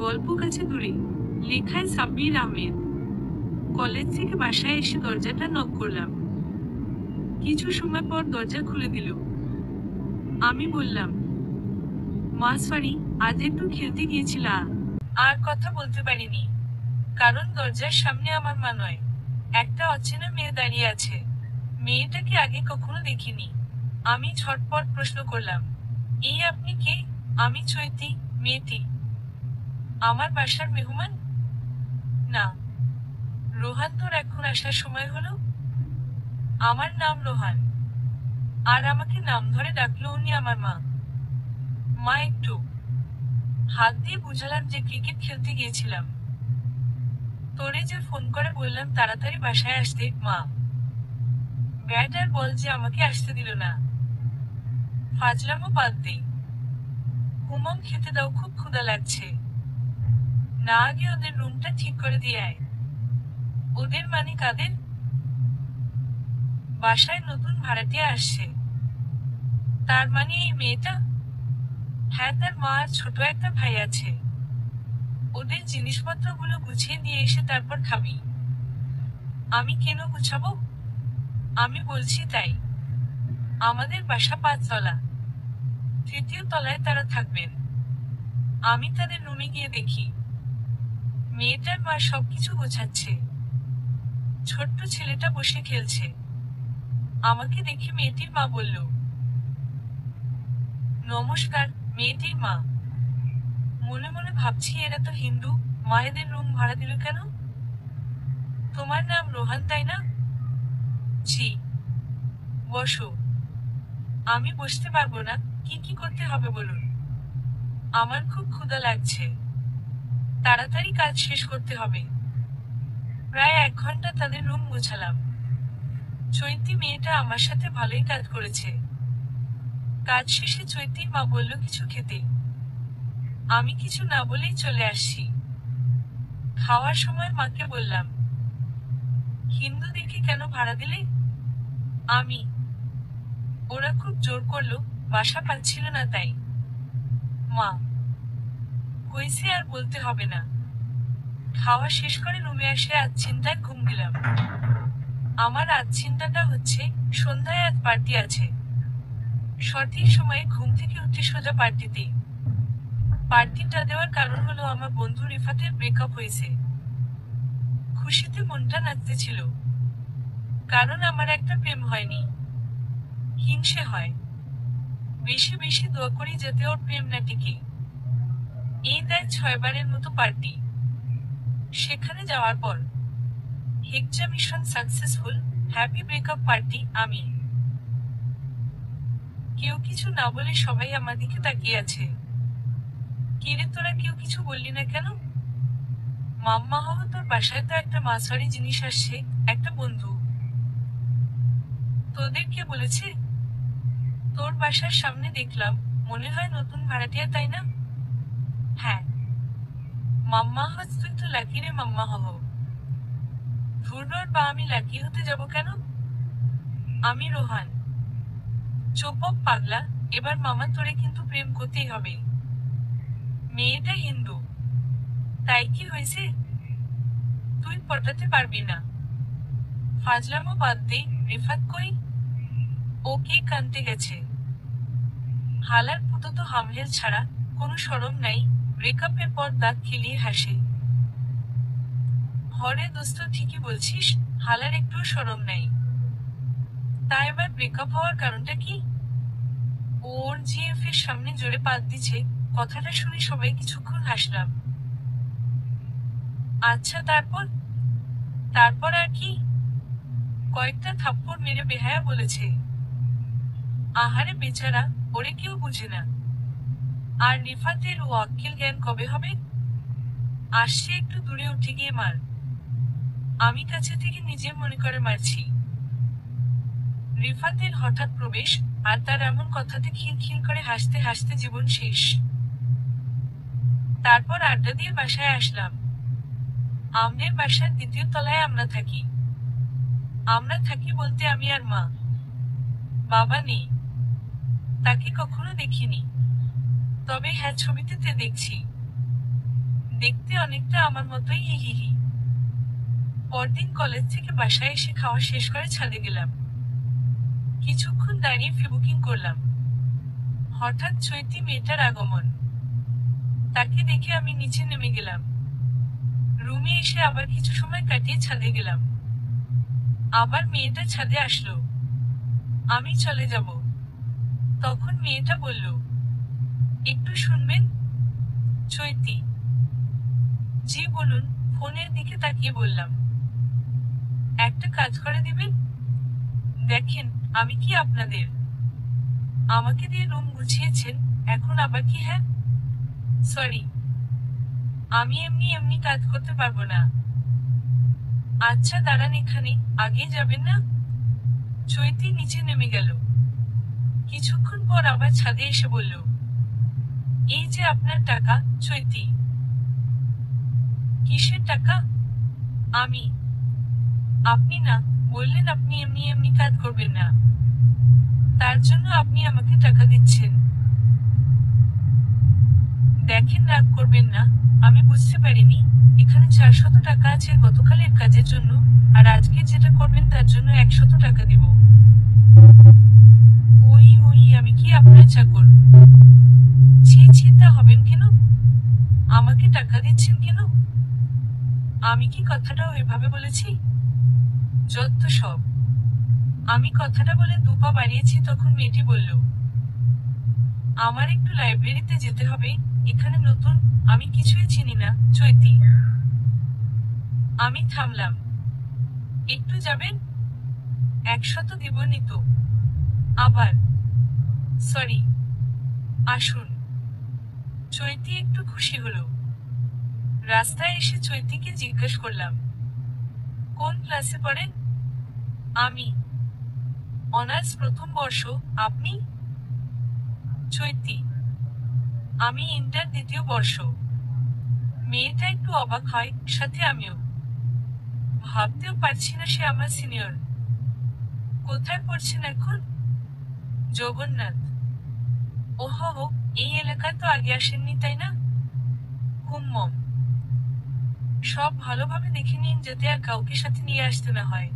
গল্প কাছে দূরে, লেখায় সাব্বির আহমেদ। কলেজ থেকে বাসায় এসে দরজাটা নক করলাম। কিছু সময় পর দরজা খুলে দিল। আমি বললাম, মা সরি, আজ একটু খেলতে গিয়েছিলাম। আর কথা বলতে পারিনি, কারণ দরজার সামনে আমার মা নয়, একটা অচেনা মেয়ে দাঁড়িয়ে আছে। মেয়েটাকে আগে কখনো দেখিনি। আমি ঝটপট প্রশ্ন করলাম, এই আপনি কে? আমি চৈতি, মেয়েটি। আমার বাসার মেহমান? না। রোহান, তোর এখন আসার সময় হলো? আমার নাম রোহান। আর আমাকে নাম ধরে ডাকলো উনি আমার মা। মা একটু হাত দিয়ে বুঝালাম যে ক্রিকেট খেলতে গিয়েছিলাম। তোরে যে ফোন করে বললাম তাড়াতাড়ি বাসায় আসতে, মা। ব্যাট আর বল যে আমাকে আসতে দিল না। ফাজলামো বাদ দে। হুমম খেতে দাও, খুব ক্ষুধা লাগছে। না, আগে ওদের রুমটা ঠিক করে দিয়ে আয়। ওদের মানে কাদের? বাসায় নতুন ভাড়াটিয়া আসছে। তার মানে এই মেয়েটা? হ্যাঁ, তার মা আর ছোট একটা ভাই আছে। ওদের জিনিসপত্রগুলো গুছিয়ে দিয়ে এসে তারপর খাবি। আমি কেন গুছাবো? আমি বলছি তাই। আমাদের বাসা 5 তলা। 3য় তলায় তারা থাকবেন। আমি তাদের রুমে গিয়ে দেখি মেয়েটার মা সবকিছু গোছাচ্ছে। ছোট্ট ছেলেটা বসে খেলছে। আমাকে দেখে মেয়েটির মা বলল, নমস্কার। মেয়েটির মা। মনে মনে ভাবছি, এরা তো হিন্দু, মায়েদের রুম ভাড়া দিল কেন? তোমার নাম রোহান, তাই না? জি। বসো। আমি বসতে পারবো না। কি কি করতে হবে বলুন। আমার খুব ক্ষুধা লাগছে। তাড়াতাড়ি কাজ শেষ করতে হবে। প্রায় 1 ঘন্টা তাদের রুম গোছালাম। চৈতি মেয়েটা আমার সাথে ভালোই কাজ করেছে। কাজ শেষে চৈতির মা বলল কিছু খেতে। আমি কিছু না বলেই চলে আসছি। খাওয়ার সময় মাকে বললাম, হিন্দু দেখে কেন ভাড়া দিলে? আমি। ওরা খুব জোর করলো, বাসা পাচ্ছিল না তাই। মা। হয়েছে, আর বলতে হবে না। খাওয়া শেষ করে রুমে এসে আজ চিন্তায় ঘুম দিলাম। আমার আজ চিন্তাটা হচ্ছে, সন্ধ্যায় আজ পার্টি আছে। সঠিক সময়ে ঘুম থেকে উঠে সোজা পার্টিতে। পার্টিটা দেওয়ার কারণ হলো আমার বন্ধু রিফাতের ব্রেকআপ হয়েছে। খুশিতে মনটা নাচতেছিল। কারণ আমার একটা প্রেম হয়নি, হিংসে হয়। বেশি বেশি দোয়া করি যাতে ওর প্রেম না টিকে। এই দেয় 6 বারের মতো পার্টি। সেখানে যাওয়ার পর hexa mission successful, happy breakup party. আমি। কেউ কিছু না বলে সবাই আমার দিকে তাকিয়ে আছে। কিরে, তোরা কেউ কিছু বললি না কেন? মাম্মা, হো, তোর বাসায় তো একটা মাছওয়ারি জিনিস আসছে, একটা বন্ধু। তোদের কে বলেছে? তোর বাসার সামনে দেখলাম, মনে হয় নতুন ভাড়াটিয়া, তাই না? হ্যাঁ। মাম্মা হজ, তুই তো লাকি রে মাম্মা হহ। ধুরনর বা, আমি লাকি হতে যাব কেন? আমি রোহান। চোপ পাগলা, এবার মামা তোরে কিন্তু প্রেম করতেই হবে। মেয়েটা হিন্দু, তাই কি হয়েছে? তুই পটাতে পারবি না। ফাজলামো বাদ দে। রিফাত কই? ও কে কানতে গেছে? হালার পুতো তো হামহেল ছাড়া কোনো শরম নাই। ব্রেকআপের পর দাঁত খিলিয়ে হাসে। হরে দোস্ত, ঠিকই বলছিস, হালার একটু শরম নাই। তা এবার ব্রেকআপ হওয়ার কারণটা কি? ওর জিএফ এর সামনে জোরে পাত দিছে। কথাটা শুনে সবাই কিছুক্ষণ হাসলাম। আচ্ছা, তারপর? তারপর আর কি? কয়েকটা থাপ্পড় মেরে বেহায়া বলেছে। আহারে বেচারা, ওরে কেউ বুঝে না। আর রিফাতের ও আক্কেল জ্ঞান কবে হবে? আসছে, একটু দূরে উঠে গিয়ে মার। আমি কাছে থেকে নিজে মনে করে মারছি। রিফাতের হঠাৎ প্রবেশ, আর তার এমন কথাতে খিলখিল করে হাসতে হাসতে জীবন শেষ। তারপর আড্ডা দিয়ে বাসায় আসলাম। আমাদের বাসার 2য় তলায় আমরা থাকি। আমরা থাকি বলতে আমি আর মা। বাবা নেই। তাকে কখনো দেখিনি। তবে হ্যাঁ, ছবিতে দেখছি। দেখতে অনেকটা আমার মতোই, হি হি হি। পরদিন কলেজ থেকে বাসায় এসে খাওয়া শেষ করে ছাদে গেলাম। কিছুক্ষণ দাঁড়িয়ে ফেবুকিং করলাম। হঠাৎ চৈতি মেয়েটার আগমন। তাকে দেখে আমি নিচে নেমে গেলাম। রুমে এসে আবার কিছু সময় কাটিয়ে ছাদে গেলাম। আবার মেয়েটা ছাদে আসলো। আমি চলে যাব। তখন মেয়েটা বলল, একটু শুনবেন? চৈতি: জি বলুন। ফোনের দিকে তাকিয়ে বললাম, একটা কাজ করে দিবেন? দেখেন, আমি কি আপনাদের আমাকে দিয়ে রুম গুছিয়েছেন, এখন আবার কি? হ্যাঁ, সরি, আমি এমনি এমনি কাজ করতে পারবো না। আচ্ছা দাঁড়ান এখানে, আগেই যাবেন না? চৈতি নিচে নেমে গেল। কিছুক্ষণ পর আবার ছাদে এসে বলল, এই যে আপনার টাকা। চৈতি: কিসের টাকা? আমি: আপনি না বললেন আপনি এমনি এমনি কাজ করবেন না, তার জন্য আপনি আমাকে টাকা দিচ্ছেন। দেখেন, রাগ করবেন না, আমি বুঝতে পারিনি এখানে 400 টাকা আছে গতকালের কাজের জন্য, আর আজকে যেটা করবেন তার জন্য 100 টাকা দিব। ওই ওই, আমি কি আপনার চাকর? ছি ছি, তা হবেন কেন? আমাকে টাকা দিচ্ছেন কেন? আমি কি কথাটা ওইভাবে বলেছি? যত সব। আমি কথাটা বলে দুপা বাড়িয়েছি তখন মেয়েটি বলল, আমার একটু লাইব্রেরিতে যেতে হবে, এখানে নতুন, আমি কিছুই চিনি না। চৈতি: আমি থামলাম। একটু যাবেন? 100 দিবনি তো? আবার সরি, আসুন। চৈতি একটু খুশি হলো। রাস্তায় এসে চৈতিকে জিজ্ঞেস করলাম, কোন ক্লাসে পড়েন? আমি: অনার্স প্রথম বর্ষ। আপনি? চৈতি: আমি ইন্টার দ্বিতীয় বর্ষ। মেয়েটা একটু অবাক হয়, সাথে আমিও। ভাবতেও পারছি না সে আমার সিনিয়র। কোথায় পড়ছেন এখন? জগন্নাথ। ওহো, এই এলাকায় তো আগে আসেননি তাই না? হুম্মম। সব ভালোভাবে দেখে নিন যাতে আর কাউকে সাথে নিয়ে আসতে না হয়।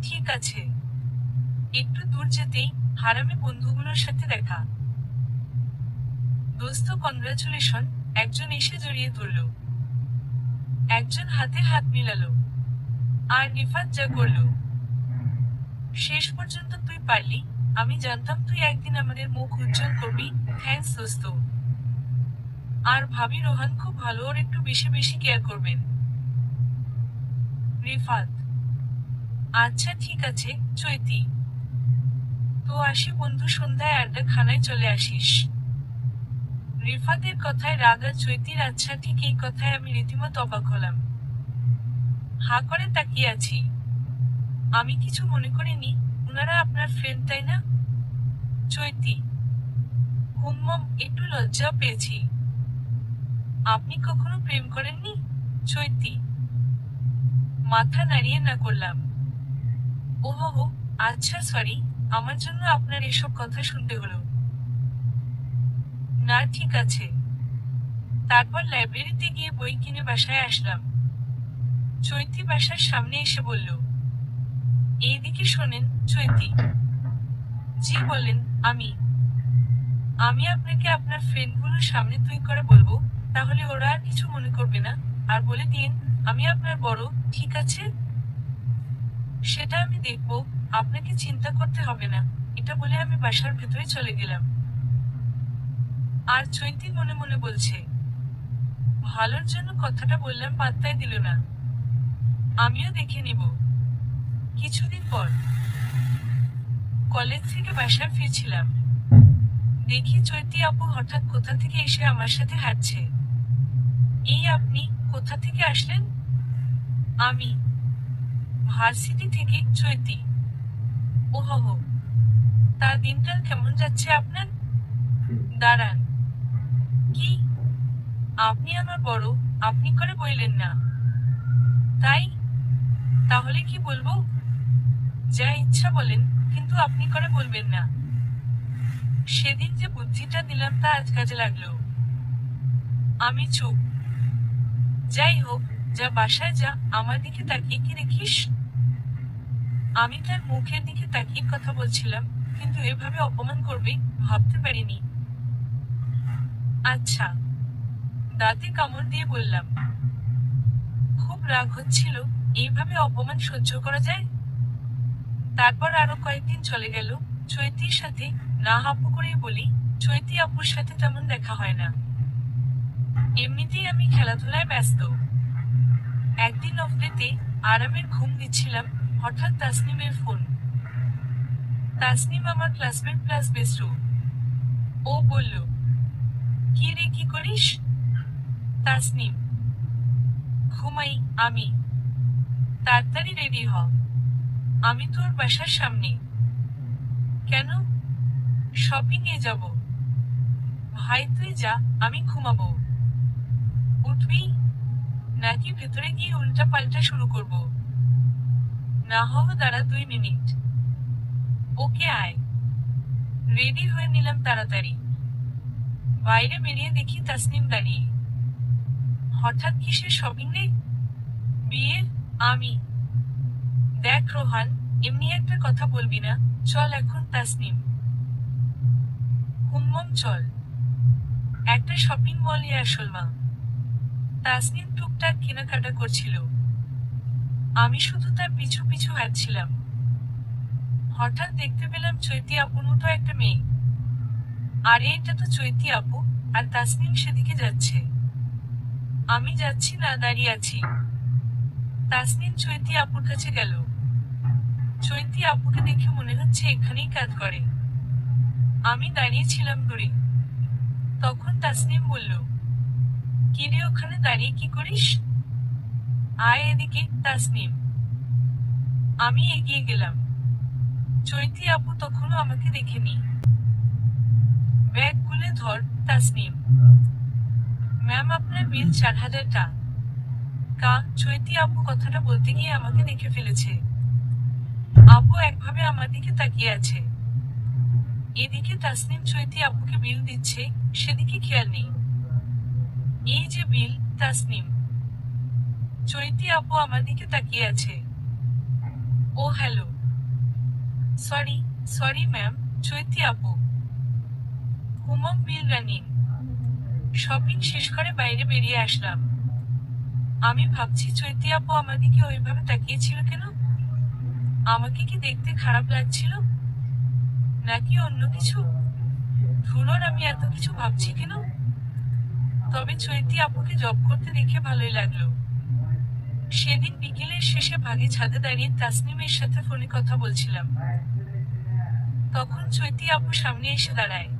ঠিক আছে। একটু দূর যেতেই হারামি বন্ধুগুলোর সাথে দেখা। দোস্ত কনগ্রাচুলেশন, একজন এসে জড়িয়ে ধরল। একজন হাতে হাত মিলালো। আর রিফাত যা করল। শেষ পর্যন্ত তুই পারলি, আমি জানতাম তুই একদিন আমাদের মুখ উজ্জ্বল করবি। থ্যাঙ্কস দোস্ত। আর ভাবি রোহান খুব ভালো, ওর একটু বেশি বেশি কেয়ার করবেন। রিফাত: আচ্ছা ঠিক আছে। চৈতি: তো আসি বন্ধু, সন্ধ্যায় আড্ডা খানায় চলে আসিস। রিফাতের কথায় রাগ আর চৈতির আচ্ছা ঠিক এই কথায় আমি রীতিমতো অবাক হলাম। হাঁ করে তাকিয়ে আছি। আমি কিছু মনে করিনি, ওনারা আপনার ফ্রেন্ড তাই না? চৈতি: হুম্মম, একটু লজ্জাও পেয়েছি। আপনি কখনো প্রেম করেননি? চৈতি: মাথা নাড়িয়ে না করলাম। ওহো, আচ্ছা সরি, আমার জন্য আপনার এসব কথা শুনতে হলো। না ঠিক আছে। তারপর লাইব্রেরিতে গিয়ে বই কিনে বাসায় আসলাম। চৈতি বাসার সামনে এসে বলল, এইদিকে শোনেন। চৈতি: জি বলেন। আমি: আমি আপনাকে আপনার ফ্রেন্ডগুলোর সামনে তুই করে বলবো, তাহলে ওরা আর কিছু মনে করবে না, আর বলে দিন আমি আপনার বড়, ঠিক আছে? সেটা আমি দেখব, আপনাকে চিন্তা করতে হবে না। এটা বলে আমি বাসার ভেতরে চলে গেলাম। আর চৈতি মনে মনে বলছে, ভালোর জন্য কথাটা বললাম, পাত্তাই দিল না। আমিও দেখে নিব। কিছুদিন পর কলেজ থেকে বাসায় ফিরছিলাম। দেখি চৈতি আপু হঠাৎ কোথা থেকে এসে আমার সাথে হাঁটছে। এই আপনি কোথা থেকে আসলেন? আমি: ভার্সিটি থেকে। চৈতি: ওহো, তা দিনকাল কেমন যাচ্ছে আপনার? দাঁড়ান, কি? আপনি আমার বড়, আপনি করে বললেন না? তাই? তাহলে কি বলবো? যা ইচ্ছা বলেন, কিন্তু আপনি করে বলবেন না। সেদিন যে বুদ্ধিটা দিলাম তা আজ কাজে লাগলো। আমি চুপ। যাই হোক, যা বাসায় যা, আমার দিকে তাকিয়ে কি দেখিস? আমি তার মুখের দিকে তাকিয়ে কথা বলছিলাম, কিন্তু এভাবে অপমান করবে ভাবতে পারিনি। আচ্ছা, দাঁতে কামড় দিয়ে বললাম। খুব রাগ হচ্ছিল, এইভাবে অপমান সহ্য করা যায়? তারপর আরো কয়েকদিন চলে গেল, চৈতির সাথে, না হাপু করেই বলি, চৈতি আপুর সাথে তেমন দেখা হয় না। এমনিতেই আমি খেলাধুলায় ব্যস্ত। একদিন অফ ডেতে আরামের ঘুম দিচ্ছিলাম, হঠাৎ তাসনিমের ফোন। তাসনিম আমার ক্লাসমেট প্লাস বেস্টু। ও বলল, কি রে, কি করিস? তাসনিম, ঘুমাই। আমি, তাড়াতাড়ি রেডি হ, আমি তোর বাসার সামনে। কেন? শপিং এ যাব। ভাই তুই যা, আমি ঘুমাবো। উঠবি নাকি ভেতরে গিয়ে উল্টা পাল্টা শুরু করব? না হও, দাঁড়া 2 মিনিট। ওকে আয়। রেডি হয়ে নিলাম তাড়াতাড়ি। বাইরে বেরিয়ে দেখি তাসনিম দাঁড়িয়ে। হঠাৎ কিসের শপিং রে? বিয়ের। আমি, দেখ রোহান, এমনি একটা কথা বলবি না, চল এখন। তাসনিম, হুম্মম চল, একটা শপিং মলে আসল মা। তাসনিম টুকটাক কেনাকাটা করছিল, আমি শুধু তার পিছু পিছু হাঁটছিলাম। হঠাৎ দেখতে পেলাম চৈতি আপুর মতো একটা মেয়ে। আরে এটা তো চৈতি আপু, আর তাসনিম সেদিকে যাচ্ছে। আমি যাচ্ছি না, দাঁড়িয়ে আছি। তাসনিম চৈতি আপুর কাছে গেল। চৈতি আপুকে দেখে মনে হচ্ছে এখানেই কাজ করে। আমি দাঁড়িয়েছিলাম দূরে। তখন তাসনিম বলল, কি রে, ওখানে দাঁড়িয়ে কি করিস? আয় এদিকে। তাসনিম, আমি এগিয়ে গেলাম। চৈতি আপু তখনও আমাকে দেখেনি। ব্যাগ খুলে ধর। তাসনিম, ম্যাম আপনার বিল 4000 টাকা। চৈতি আপু কথাটা বলতে গিয়ে আমাকে দেখে ফেলেছে। আপু একভাবে আমার দিকে তাকিয়ে আছে। এদিকে তাসনিম চৈতি আপুকে বিল দিচ্ছে, সেদিকে খেয়াল নেই। এই যে বিল। তাসনিম, চৈতি আপু আমার দিকে তাকিয়ে আছে। ও hello. Sorry, sorry ma'am. Chaiti আপু, হুমম বিল রানিং। শপিং শেষ করে বাইরে বেরিয়ে আসলাম। আমি ভাবছি চৈতি আপু আমার দিকে ওইভাবে তাকিয়েছিল কেন? আমাকে কি দেখতে খারাপ লাগছিল, নাকি অন্য কিছু? ধুলোর, আমি এত কিছু ভাবছি কেন? তবে চৈতি আপুকে জব করতে দেখে ভালোই লাগলো। সেদিন বিকেলের শেষে ভাগে ছাদে দাঁড়িয়ে তাসনিমের সাথে ফোনে কথা বলছিলাম। তখন চৈতি আপু সামনে এসে দাঁড়ায়।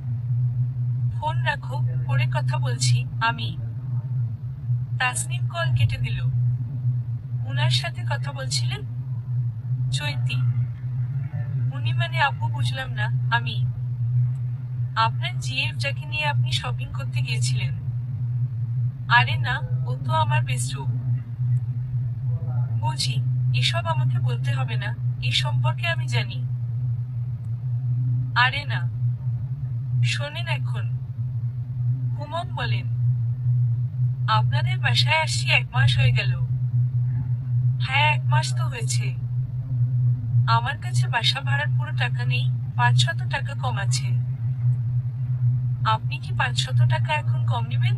ফোন রাখো, পরে কথা বলছি। আমি, তাসনিম কল কেটে দিল। উনার সাথে কথা বলছিলেন? চৈতি, উনি মানে আপু বুঝলাম না। আমি, আপনার জিএফ যাকে নিয়ে আপনি শপিং করতে গিয়েছিলেন। আরে না, ও তো আমার বেস্টু। বুঝি, এসব আমাকে বলতে হবে না, এই সম্পর্কে আমি জানি। আরে না, শোনেন এখন। হুমম বলেন, আপনাদের বাসায় আসছি 1 মাস হয়ে গেল। হ্যাঁ, 1 মাস তো হয়েছে। আমার কাছে বাসা ভাড়ার পুরো টাকা নেই, 500 টাকা কম আছে। আপনি কি 500 টাকা এখন কম নেবেন?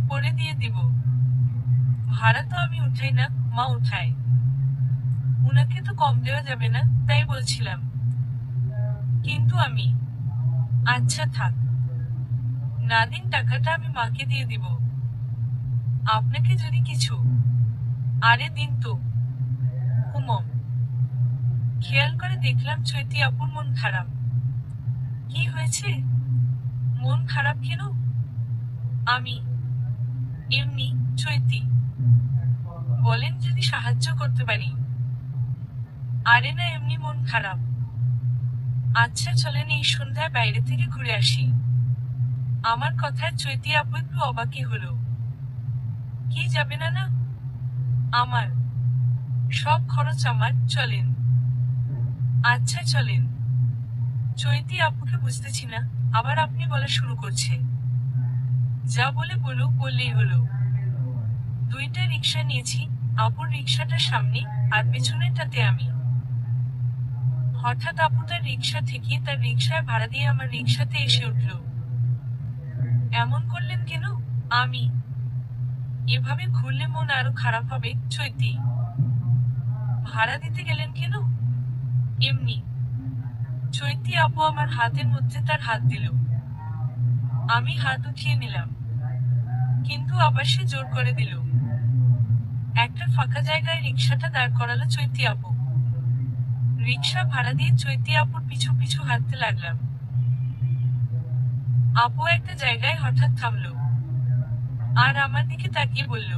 পরে দিয়ে দিব। ভাড়া তো আমি উঠাই না, মা উঠায়। উনাকে তো কম দেওয়া যাবে না, তাই বলছিলাম। কিন্তু আমি, আচ্ছা থাক, না দিন টাকাটা আমি মাকে দিয়ে দিব। আপনাকে যদি কিছু। আরে দিন তো। হুমম, খেয়াল করে দেখলাম চৈতি আপুর মন খারাপ। কি হয়েছে? মন খারাপ কেন? আমি, এমনি। চৈতি, বলেন যদি সাহায্য করতে পারি। আরে না, এমনি মন খারাপ। আচ্ছা চলেন এই সন্ধ্যায় বাইরে থেকে ঘুরে আসি। আমার কথায় চৈতি আপু একটু অবাকই হলো। কি যাবে না? না, আমার সব খরচ আমার, চলেন। আচ্ছা চলেন। চৈতি আপুকে বুঝতেছি না, আবার আপনি বলা শুরু করছে। যা বলে বললেই হলো। দুইটা রিক্সা নিয়েছি, আপুর রিক্সাটার সামনে আর পেছনেরটাতে আমি। হঠাৎ আপু তার রিক্সা থেকে তার রিক্সায় ভাড়া দিয়ে আমার রিক্সাতে এসে উঠল। এমন করলেন কেন? আমি। এভাবে ঘুরলে মন আরো খারাপ হবে চৈতি। ভাড়া দিতে গেলেন কেন? এমনি। চৈতি আপু আমার হাতের মধ্যে তার হাত দিল। আমি হাত উঠিয়ে নিলাম, কিন্তু আবার সে জোর করে দিল। একটা ফাঁকা জায়গায় রিক্সাটা দাঁড় করালো চৈতি আপু। রিক্সা ভাড়া দিয়ে চৈতি আপুর পিছু পিছু হাঁটতে লাগলাম। আপু একটা জায়গায় হঠাৎ থামলো, আর আমার দিকে তাকিয়ে বলল,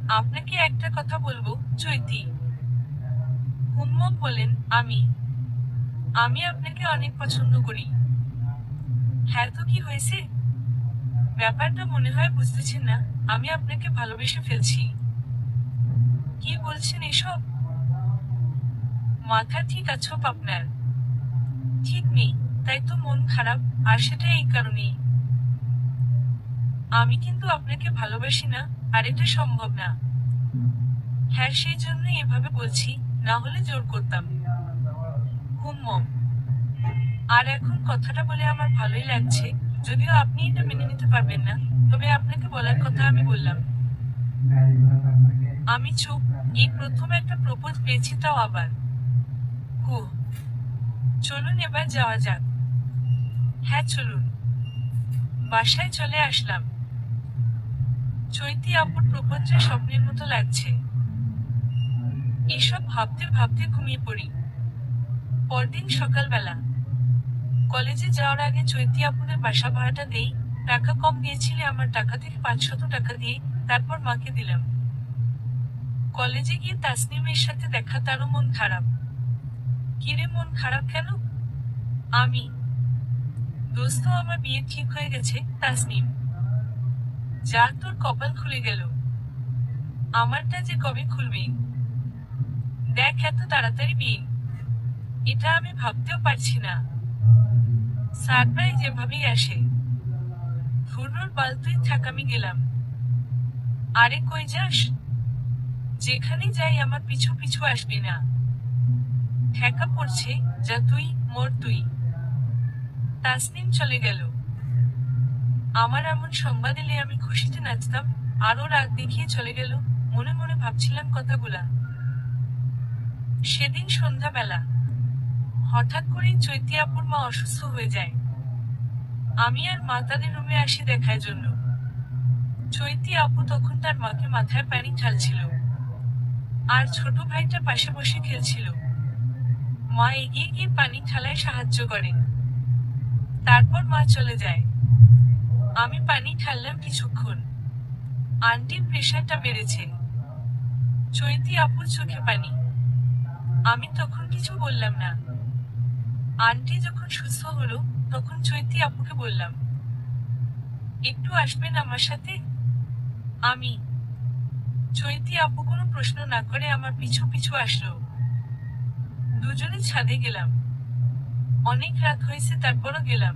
আপনাকে একটা কথা বলবো চৈতি। হুম্মম বলেন, আমি আমি আপনাকে অনেক পছন্দ করি। হ্যাঁ তো কি হয়েছে? ব্যাপারটা মনে হয় বুঝতেছেন না। আমি আপনাকে ভালোবেসে ফেলছি। কি বলছেন এসব? মাথা ঠিক আছে আপনার? ঠিক নেই, তাই তো মন খারাপ, আর সেটা এই কারণেই। আমি কিন্তু আপনাকে ভালোবাসি না, আর এটা সম্ভব না। হ্যাঁ সেই জন্যই এভাবে বলছি, না হলে জোর করতাম। হুম্মম। আর এখন কথাটা বলে আমার ভালোই লাগছে, যদিও আপনি এটা মেনে নিতে পারবেন না, তবে আপনাকে বলার কথা আমি বললাম। আমি চুপ। এই প্রথম একটা প্রপোজ পেয়েছি, তাও আবার। হুহ। চলুন এবার যাওয়া যাক। হ্যাঁ চলুন। বাসায় চলে আসলাম। চৈতি আপুর প্রপোজটা স্বপ্নের মতো লাগছে। এসব ভাবতে ভাবতে ঘুমিয়ে পড়ি। পরদিন সকালবেলা কলেজে যাওয়ার আগে চৈতি আপুদের বাসা ভাড়াটা দেই। টাকা কম দিয়েছিলে আমার টাকা থেকে 500 টাকা দিয়ে, তারপর মাকে দিলাম। কলেজে গিয়ে তাসনিমের সাথে দেখা, তারও মন খারাপ। কিরে মন খারাপ কেন? আমি। দোস্ত আমার বিয়ে ঠিক হয়ে গেছে তাসনিম। যার তোর কপাল খুলে গেল। আমারটা যে কবে খুলবে। দেখ এত তাড়াতাড়ি বিয়ে, এটা আমি ভাবতেও পারছি না। সারপ্রাইজ যেভাবেই আসে। ধুরুর বাল তুই থাক, আমি গেলাম। আরে কই যাস? যেখানে যাই আমার পিছু পিছু আসবি না। ঠেকা পড়ছে, যা তুই, মোর তুই। তাসনিম চলে গেল। আমার এমন সংবাদ এলে আমি খুশিতে নাচতাম, আরো রাগ দেখিয়ে চলে গেল। মনে মনে ভাবছিলাম কথাগুলা। সেদিন সন্ধ্যাবেলা হঠাৎ করেই চৈতি আপুর মা অসুস্থ হয়ে যায়। আমি আর মা তাদের রুমে আসি দেখার জন্য। চৈতি আপু তখন তার মাকে মাথায় পানি ঢালছিল, আর ছোট ভাইটা পাশে বসে খেলছিল। মা এগিয়ে গিয়ে পানি ঢালায় সাহায্য করে। তারপর মা চলে যায়। আমি পানি ঢাললাম কিছুক্ষণ। আন্টির প্রেশারটা বেড়েছে। চৈতি আপুর চোখে পানি। আমি তখন কিছু বললাম না। আন্টি যখন সুস্থ হলো, তখন চৈতি আপুকে বললাম, একটু আসবেন আমার সাথে? আমি। চৈতি আপু কোনো প্রশ্ন না করে আমার পিছু পিছু আসলো। দুজনে ছাদে গেলাম। অনেক রাত হয়েছে তারপরও গেলাম।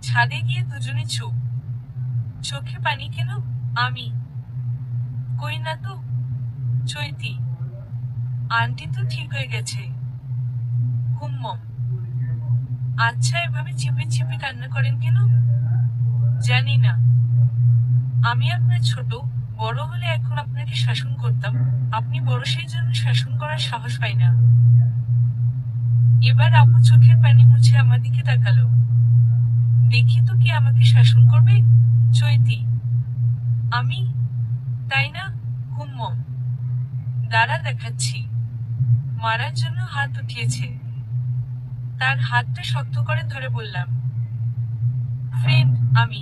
ছাদে গিয়ে দুজনে চুপ। চোখে পানি কেন? আমি। কই না তো। চৈতি। আন্টি তো ঠিক হয়ে গেছে। হুম্মম। আচ্ছা এভাবে চিপে চিপে কান্না করেন কেন? জানি না। আমি আপনার ছোট, বড় হলে এখন আপনাকে শাসন করতাম। আপনি বড় সেই জন্য শাসন করার সাহস পাই না। এবার আপু চোখের পানি মুছে আমার দিকে তাকালো। দেখি তো কে আমাকে শাসন করবে। চৈতি। আমি। তাই না? হুম্মম। দাঁড়া দেখাচ্ছি। মারার জন্য হাত উঠিয়েছে। তার হাতটা শক্ত করে ধরে বললাম, ফ্রেন্ড আমি।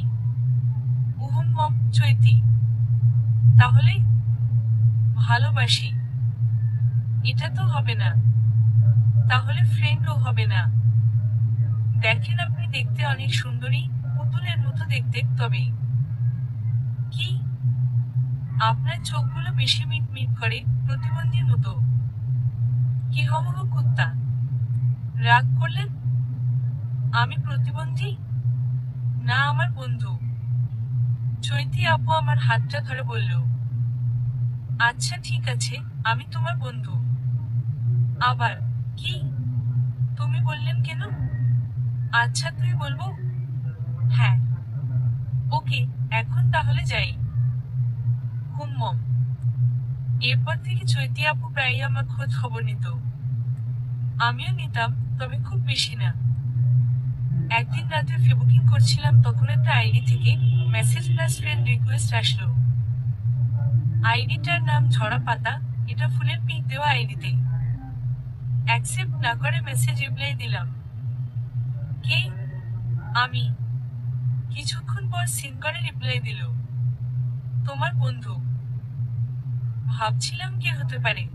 উহুম্মম। চৈতি। তাহলে? ভালোবাসি। এটা তো হবে না। তাহলে ফ্রেন্ডও হবে না। দেখেন আপনি দেখতে অনেক সুন্দরী, পুতুলের মতো দেখতে, তবে কি? আপনার চোখগুলো বেশি মিট মিট করে, প্রতিবন্ধীর মতো। কি হব কুত্তা? রাগ করলেন? আমি প্রতিবন্ধী? না আমার বন্ধু। চৈতি আপু আমার হাতটা ধরে বলল, আচ্ছা ঠিক আছে, আমি তোমার বন্ধু। আবার, কি? তুমি বললেন কেন? আচ্ছা তুই বলবো? হ্যাঁ। ওকে, এখন তাহলে যাই। হুম। এরপর থেকে চৈতি আপু প্রায়ই আমার খোঁজ খবর নিত। আমিও নিতাম, তবে খুব বেশি না। একদিন রাতে ফেবুকিং করছিলাম, তখন একটা আইডি থেকে মেসেজ প্লাস ফ্রেন্ড রিকোয়েস্ট আসলো। আইডিটার নাম ঝরা পাতা। এটা ফুলের পিক দেওয়া আইডিতে। অ্যাকসেপ্ট না করে মেসেজ রিপ্লাই দিলাম। কে? আমি। কিছুক্ষণ পর সিন করে রিপ্লাই দিল, তোমার বন্ধু। ভাবছিলাম কে হতে পারে।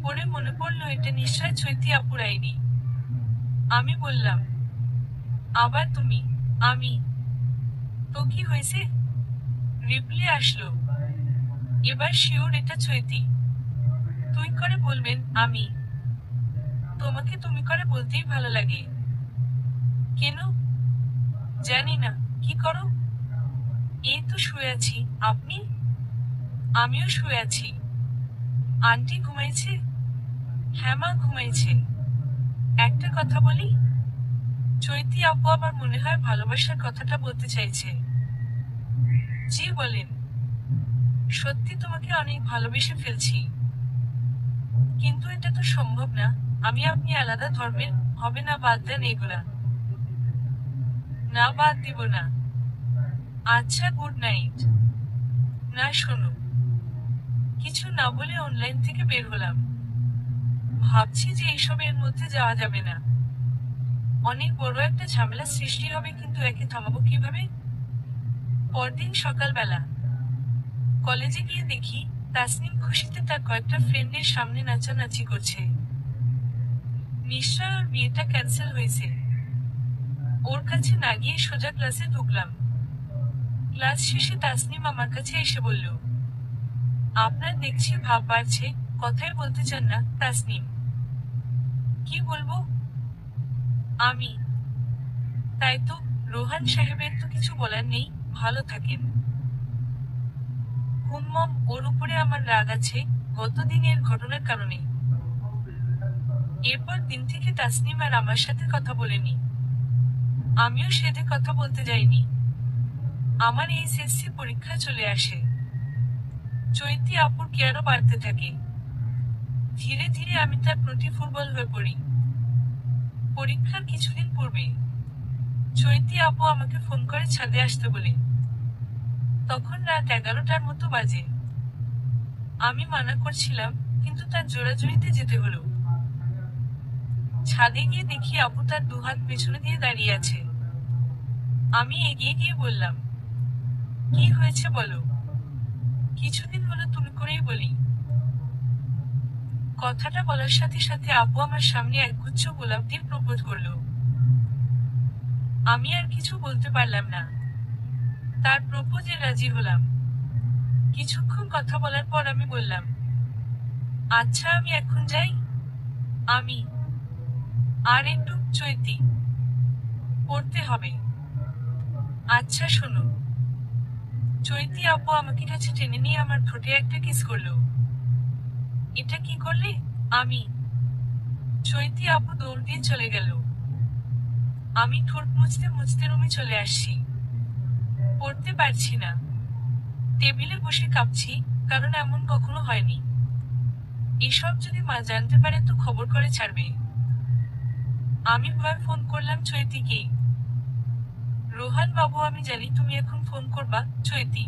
পরে মনে পড়লো এটা নিশ্চয় চৈতি আপুর আইডি। আমি বললাম, আবার তুমি? আমি। তো কি হয়েছে? রিপ্লাই আসলো, এবার শিওর এটা চৈতি। তুই করে বলবেন আমি। তোমাকে তুমি করে বলতেই ভালো লাগে। কেন? জানি না। কি করো? এই তো শুয়ে আছি। আপনি? আমিও শুয়ে আছি। আন্টি ঘুমাইছে? হ্যাঁ মা ঘুমাইছে। একটা কথা বলি? চৈতি আপু আমার মনে হয় ভালোবাসার কথাটা বলতে চাইছে। জি বলেন। সত্যি তোমাকে অনেক ভালোবেসে ফেলছি। কিন্তু এটা তো সম্ভব না। আমি আপনি আলাদা ধর্মের। হবে না, বাদ দেন এগুলা। না, বাদ দিব না। আচ্ছা, গুড নাইট। না শোনো। কিছু না বলে অনলাইন থেকে বের হলাম। ভাবছি যে এইসবের মধ্যে যাওয়া যাবে না। অনেক বড় একটা ঝামেলা সৃষ্টি হবে, কিন্তু একে থামাবো কিভাবে? পরদিন সকালবেলা কলেজে গিয়ে দেখি তাসনিম খুশিতে তার কয়েকটা ফ্রেন্ডের সামনে নাচানাচি করছে। নিশ্চয় ওর বিয়েটা ক্যান্সেল হয়েছে। ওর কাছে না গিয়ে সোজা ক্লাসে ঢুকলাম। ক্লাস শেষে তাসনিম আমার কাছে এসে বলল, আপনার দেখছি ভাব বাড়ছে, কথাই বলতে চান না তাসনিম। কি বলবো? আমি। তাই তো। রোহান সাহেবের তো কিছু বলার নেই, ভালো থাকেন। হুম্মম, ওর উপরে আমার রাগ আছে, গতদিনের ঘটনার কারণে। এরপর দিন থেকে তাসনিম আর আমার সাথে কথা বলেনি। আমিও সাথে কথা বলতে যাইনি। আমার এইচএসসি পরীক্ষা চলে আসে। চৈতি আপুর কেয়ারও বাড়তে থাকে। ধীরে ধীরে আমি তার প্রতি ফুটবল হয়ে পড়ি। পরীক্ষার কিছুদিন পূর্বে চৈতি আপু আমাকে ফোন করে ছাদে আসতে বলে। তখন রাত 11টার মতো বাজে। আমি মানা করছিলাম, কিন্তু তার জোরাজুরিতে যেতে হলো। ছাদে গিয়ে দেখি আপু তার দুহাত পেছনে দিয়ে দাঁড়িয়ে আছে। আমি এগিয়ে গিয়ে বললাম, কি হয়েছে বলো? কিছুদিন হলো তুমি করেই বলি। কথাটা বলার সাথে সাথে আপু আমার সামনে একগুচ্ছ গোলাপ দিয়ে প্রপোজ করলো। আমি আর কিছু বলতে পারলাম না। তার প্রপোজে রাজি হলাম। কিছুক্ষণ কথা বলার পর আমি বললাম, আচ্ছা আমি এখন যাই। আমি। আর একটু চৈতি পড়তে হবে। আচ্ছা শোনো। চৈতি আপু আমাকে কাছে টেনে নিয়ে আমার ঠোঁটে একটা কিস করলো। এটা কি করলে? আমি। চৈতি আপু দৌড় দিয়ে চলে গেল। আমি ঠোঁট মুছতে মুছতে রুমে চলে আসছি। পড়তে পারছি না। টেবিলে বসে কাঁপছি, কারণ এমন কখনো হয়নি। এসব যদি মা জানতে পারে তো খবর করে ছাড়বে। আমি ভয় ফোন করলাম চৈতিকে। রোহান বাবু, আমি জানি তুমি এখন ফোন করবা, চৈতি।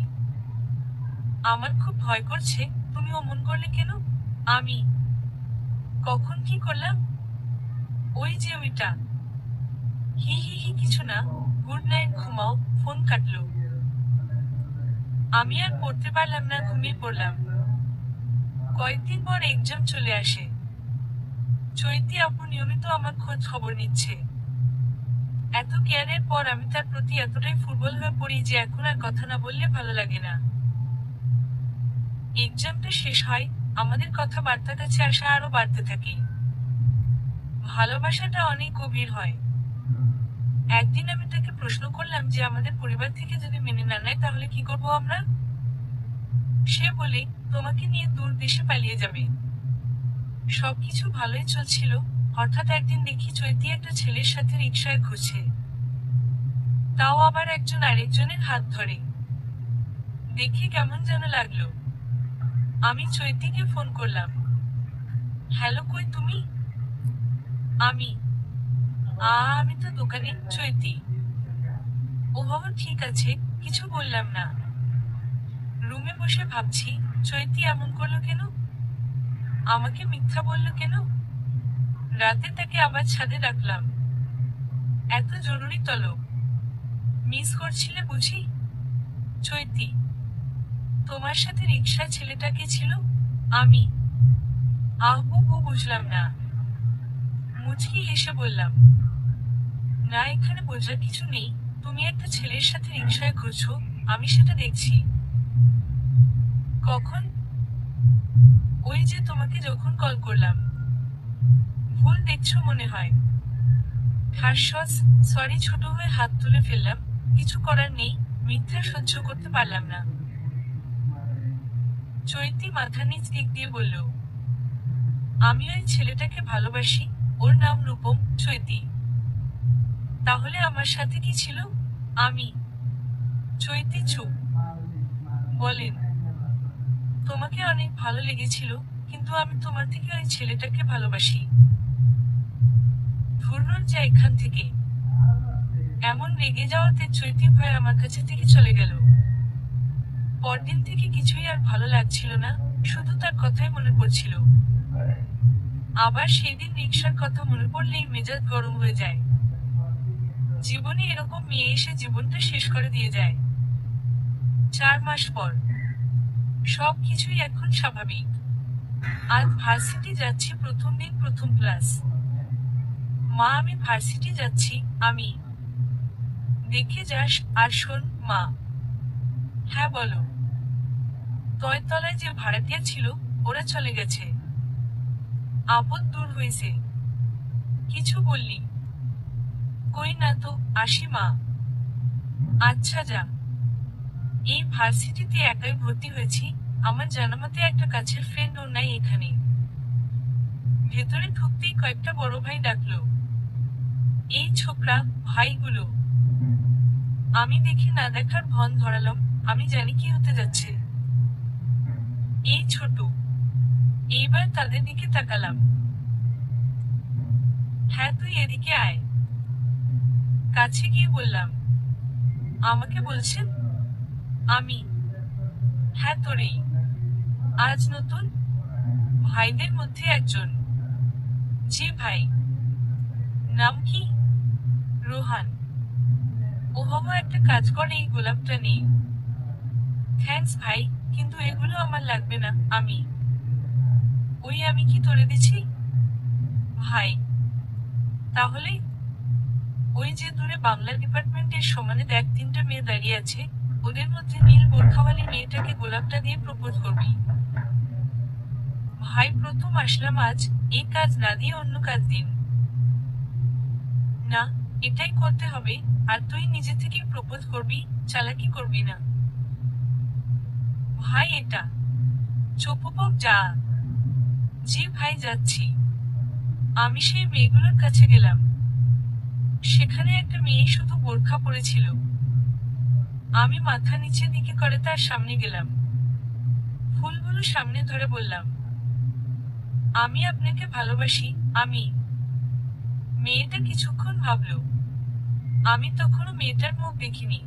আমার খুব ভয় করছে। তুমি অমন করলে কেন? আমি। কখন কি করলাম? ওই যে ওইটা। হি হি হি, কিছু না। গুড নাইট, ঘুমাও। ফোন কাটলো। আমি আর পড়তে পারলাম না, ঘুমিয়ে পড়লাম। কয়েকদিন পর এক্সাম চলে আসে। চৈতি আপু নিয়মিত আমার খোঁজ খবর নিচ্ছে। এত কেয়ারের পর আমি তার প্রতি এতটাই ফুটবল হয়ে পড়ি যে এখন আর কথা না বললে ভালো লাগে না। এক্সামটা শেষ হয়, আমাদের কথাবার্তা কাছে আসা আরো বাড়তে থাকে। ভালোবাসাটা অনেক গভীর হয়। একদিন আমি তাকে প্রশ্ন করলাম যে আমাদের পরিবার থেকে যদি মেনে না নেয় তাহলে কি করব আমরা। সে বলে, তোমাকে নিয়ে দূর দেশে পালিয়ে যাবে। সবকিছু ভালোই চলছিল, হঠাৎ একদিন দেখি চৈতি একটা ছেলের সাথে রিকশায় ঘুরছে, তাও আবার একজন আরেকজনের হাত ধরে। দেখে কেমন যেন লাগলো। আমি চৈতিকে ফোন করলাম। হ্যালো, কই তুমি? আমি আমি তো দোকানে, চৈতি। ও বাবা, ঠিক আছে, কিছু বললাম না। রুমে বসে ভাবছি, চৈতি এমন করলো কেন, আমাকে মিথ্যা বললো কেন। রাতে তাকে আবার ছাদে রাখলাম। এত জরুরি তলব মিস করছিলে বুঝি? চৈতি, তোমার সাথে রিকশায় ছেলেটা কে ছিল? আমি। আহবু, বুঝলাম না। মুচকি হেসে বললাম, না, এখানে বোঝার কিছু নেই। তুমি একটা ছেলের সাথে রিকশায় ঘুরছো, আমি সেটা দেখছি। কখন? ওই যে তোমাকে যখন কল করলাম। ভুল দেখছো মনে হয়। হাস্যস, সরি, ছোট হয়ে হাত তুলে ফেললাম। কিছু করার নেই, মিথ্যা সহ্য করতে পারলাম না। চৈতি মাথা নিচ দিক দিয়ে বলল, আমি ওই ছেলেটাকে ভালোবাসি। ওর নাম রূপম। চৈতি, তাহলে আমার সাথে কি ছিল? আমি। চৈতি চুপ। বলেন, তোমাকে অনেক ভালো লেগেছিল, কিন্তু আমি তোমার থেকে ওই ছেলেটাকে ভালোবাসি। ধুরনর যা এখান থেকে। এমন রেগে যাওয়াতে চৈতি ভয় আমার কাছে থেকে চলে গেল। পরদিন থেকে কিছুই আর ভালো লাগছিল না, শুধু তার কথাই মনে পড়ছিল। আবার সেদিন রিকশার কথা মনে পড়লেই মেজাজ গরম হয়ে যায়। জীবনে এরকম মেয়ে এসে জীবনটা শেষ করে দিয়ে যায়। 4 মাস পর সব কিছুই এখন স্বাভাবিক। আজ ভার্সিটি যাচ্ছি, প্রথম দিন, প্রথম ক্লাস। মা, আমি ভার্সিটি যাচ্ছি। আমি। দেখে যাস, আর শোন মা। হ্যাঁ বলো। তলায় যে ভাড়াটিয়া ছিল, ওরা চলে গেছে। আপদ দূর হয়েছে। কিছু বললি? কই না তো, আসি মা। আচ্ছা যা। এই ভার্সিটিতে একাই ভর্তি হয়েছি, আমার জানামতে একটা কাছের ফ্রেন্ডও নাই এখানে। ভেতরে ঢুকতেই কয়েকটা বড় ভাই ডাকলো, এই ছোকরা, ভাইগুলো। আমি দেখে না দেখার ভন ধরালাম, আমি জানি কি হতে যাচ্ছে। এই ছোট। এইবার তাদের দিকে তাকালাম। হ্যাঁ, তুই এদিকে আয়। কাছে গিয়ে বললাম, আমাকে বলছেন? আমি। হ্যাঁ, তোরেই। আজ নতুন ভাইদের মধ্যে একজন। জি ভাই। নাম কি? রোহান। ও বাবা, একটা কাজ কর, এই গোলাপটা নেই। থ্যাঙ্কস ভাই, কিন্তু এগুলো আমার লাগবে না। আমি। ওই আমি কি তোরে দিছি? ভাই। তাহলে? ওই যে দূরে বাংলা ডিপার্টমেন্টের সমানে দেখ, 3টা মেয়ে দাঁড়িয়ে আছে, ওদের মধ্যে নীল বোরখাওয়ালি মেয়েটাকে গোলাপটা দিয়ে প্রপোজ করবি। ভাই, প্রথম আসলাম আজ, এই কাজ না দিয়ে অন্য কাজ দিন। না, এটাই করতে হবে। আর তুই নিজে থেকে প্রপোজ করবি, চালাকি করবি না। ভাই, এটা চোপপক যা। জি ভাই, যাচ্ছি। আমি সেই মেয়েগুলোর কাছে গেলাম। সেখানে একটা মেয়ে শুধু বোরখা পরেছিল। আমি মাথা নিচের দিকে করে তার সামনে গেলাম। ফুলগুলো সামনে ধরে বললাম, আমি আপনাকে ভালোবাসি। আমি। মেয়েটা কিছুক্ষণ ভাবলো। আমি তখনও মেয়েটার মুখ দেখিনি।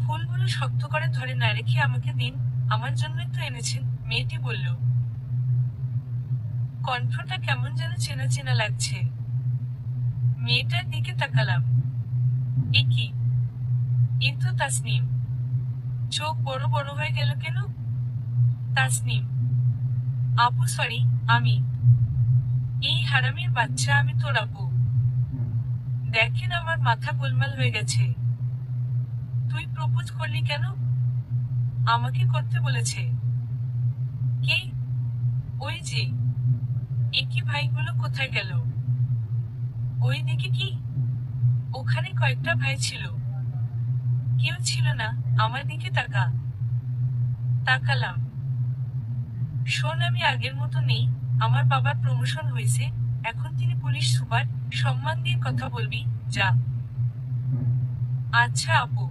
ফুলগুলো শক্ত করে ধরে না রেখে আমাকে দিন, আমার জন্যই তো এনেছেন, মেয়েটি বলল। কণ্ঠটা কেমন যেন চেনা চেনা লাগছে। মেয়েটার দিকে তাকালাম। এ কি? এ তো তাসনিম। চোখ বড় বড় হয়ে গেল কেন? তাসনিম। আপু সরি, আমি। এই হারামির বাচ্চা, আমি তোর আপু। দেখেন, আমার মাথা গোলমাল হয়ে গেছে। তুই প্রপোজ করলি কেন? আমাকে করতে বলেছে। কে? ওই যে। একি ভাইগুলো কোথায় গেল? ওই দিকে কি? ওখানে কয়েকটা ভাই ছিল। কেউ ছিল না। আমার দিকে তাকালাম। শোন, আমি আগের মতো নেই। আমার বাবার প্রমোশন হয়েছে। এখন তিনি পুলিশ সুপার। সম্মান দিয়ে কথা বলবি। যা। আচ্ছা আপু।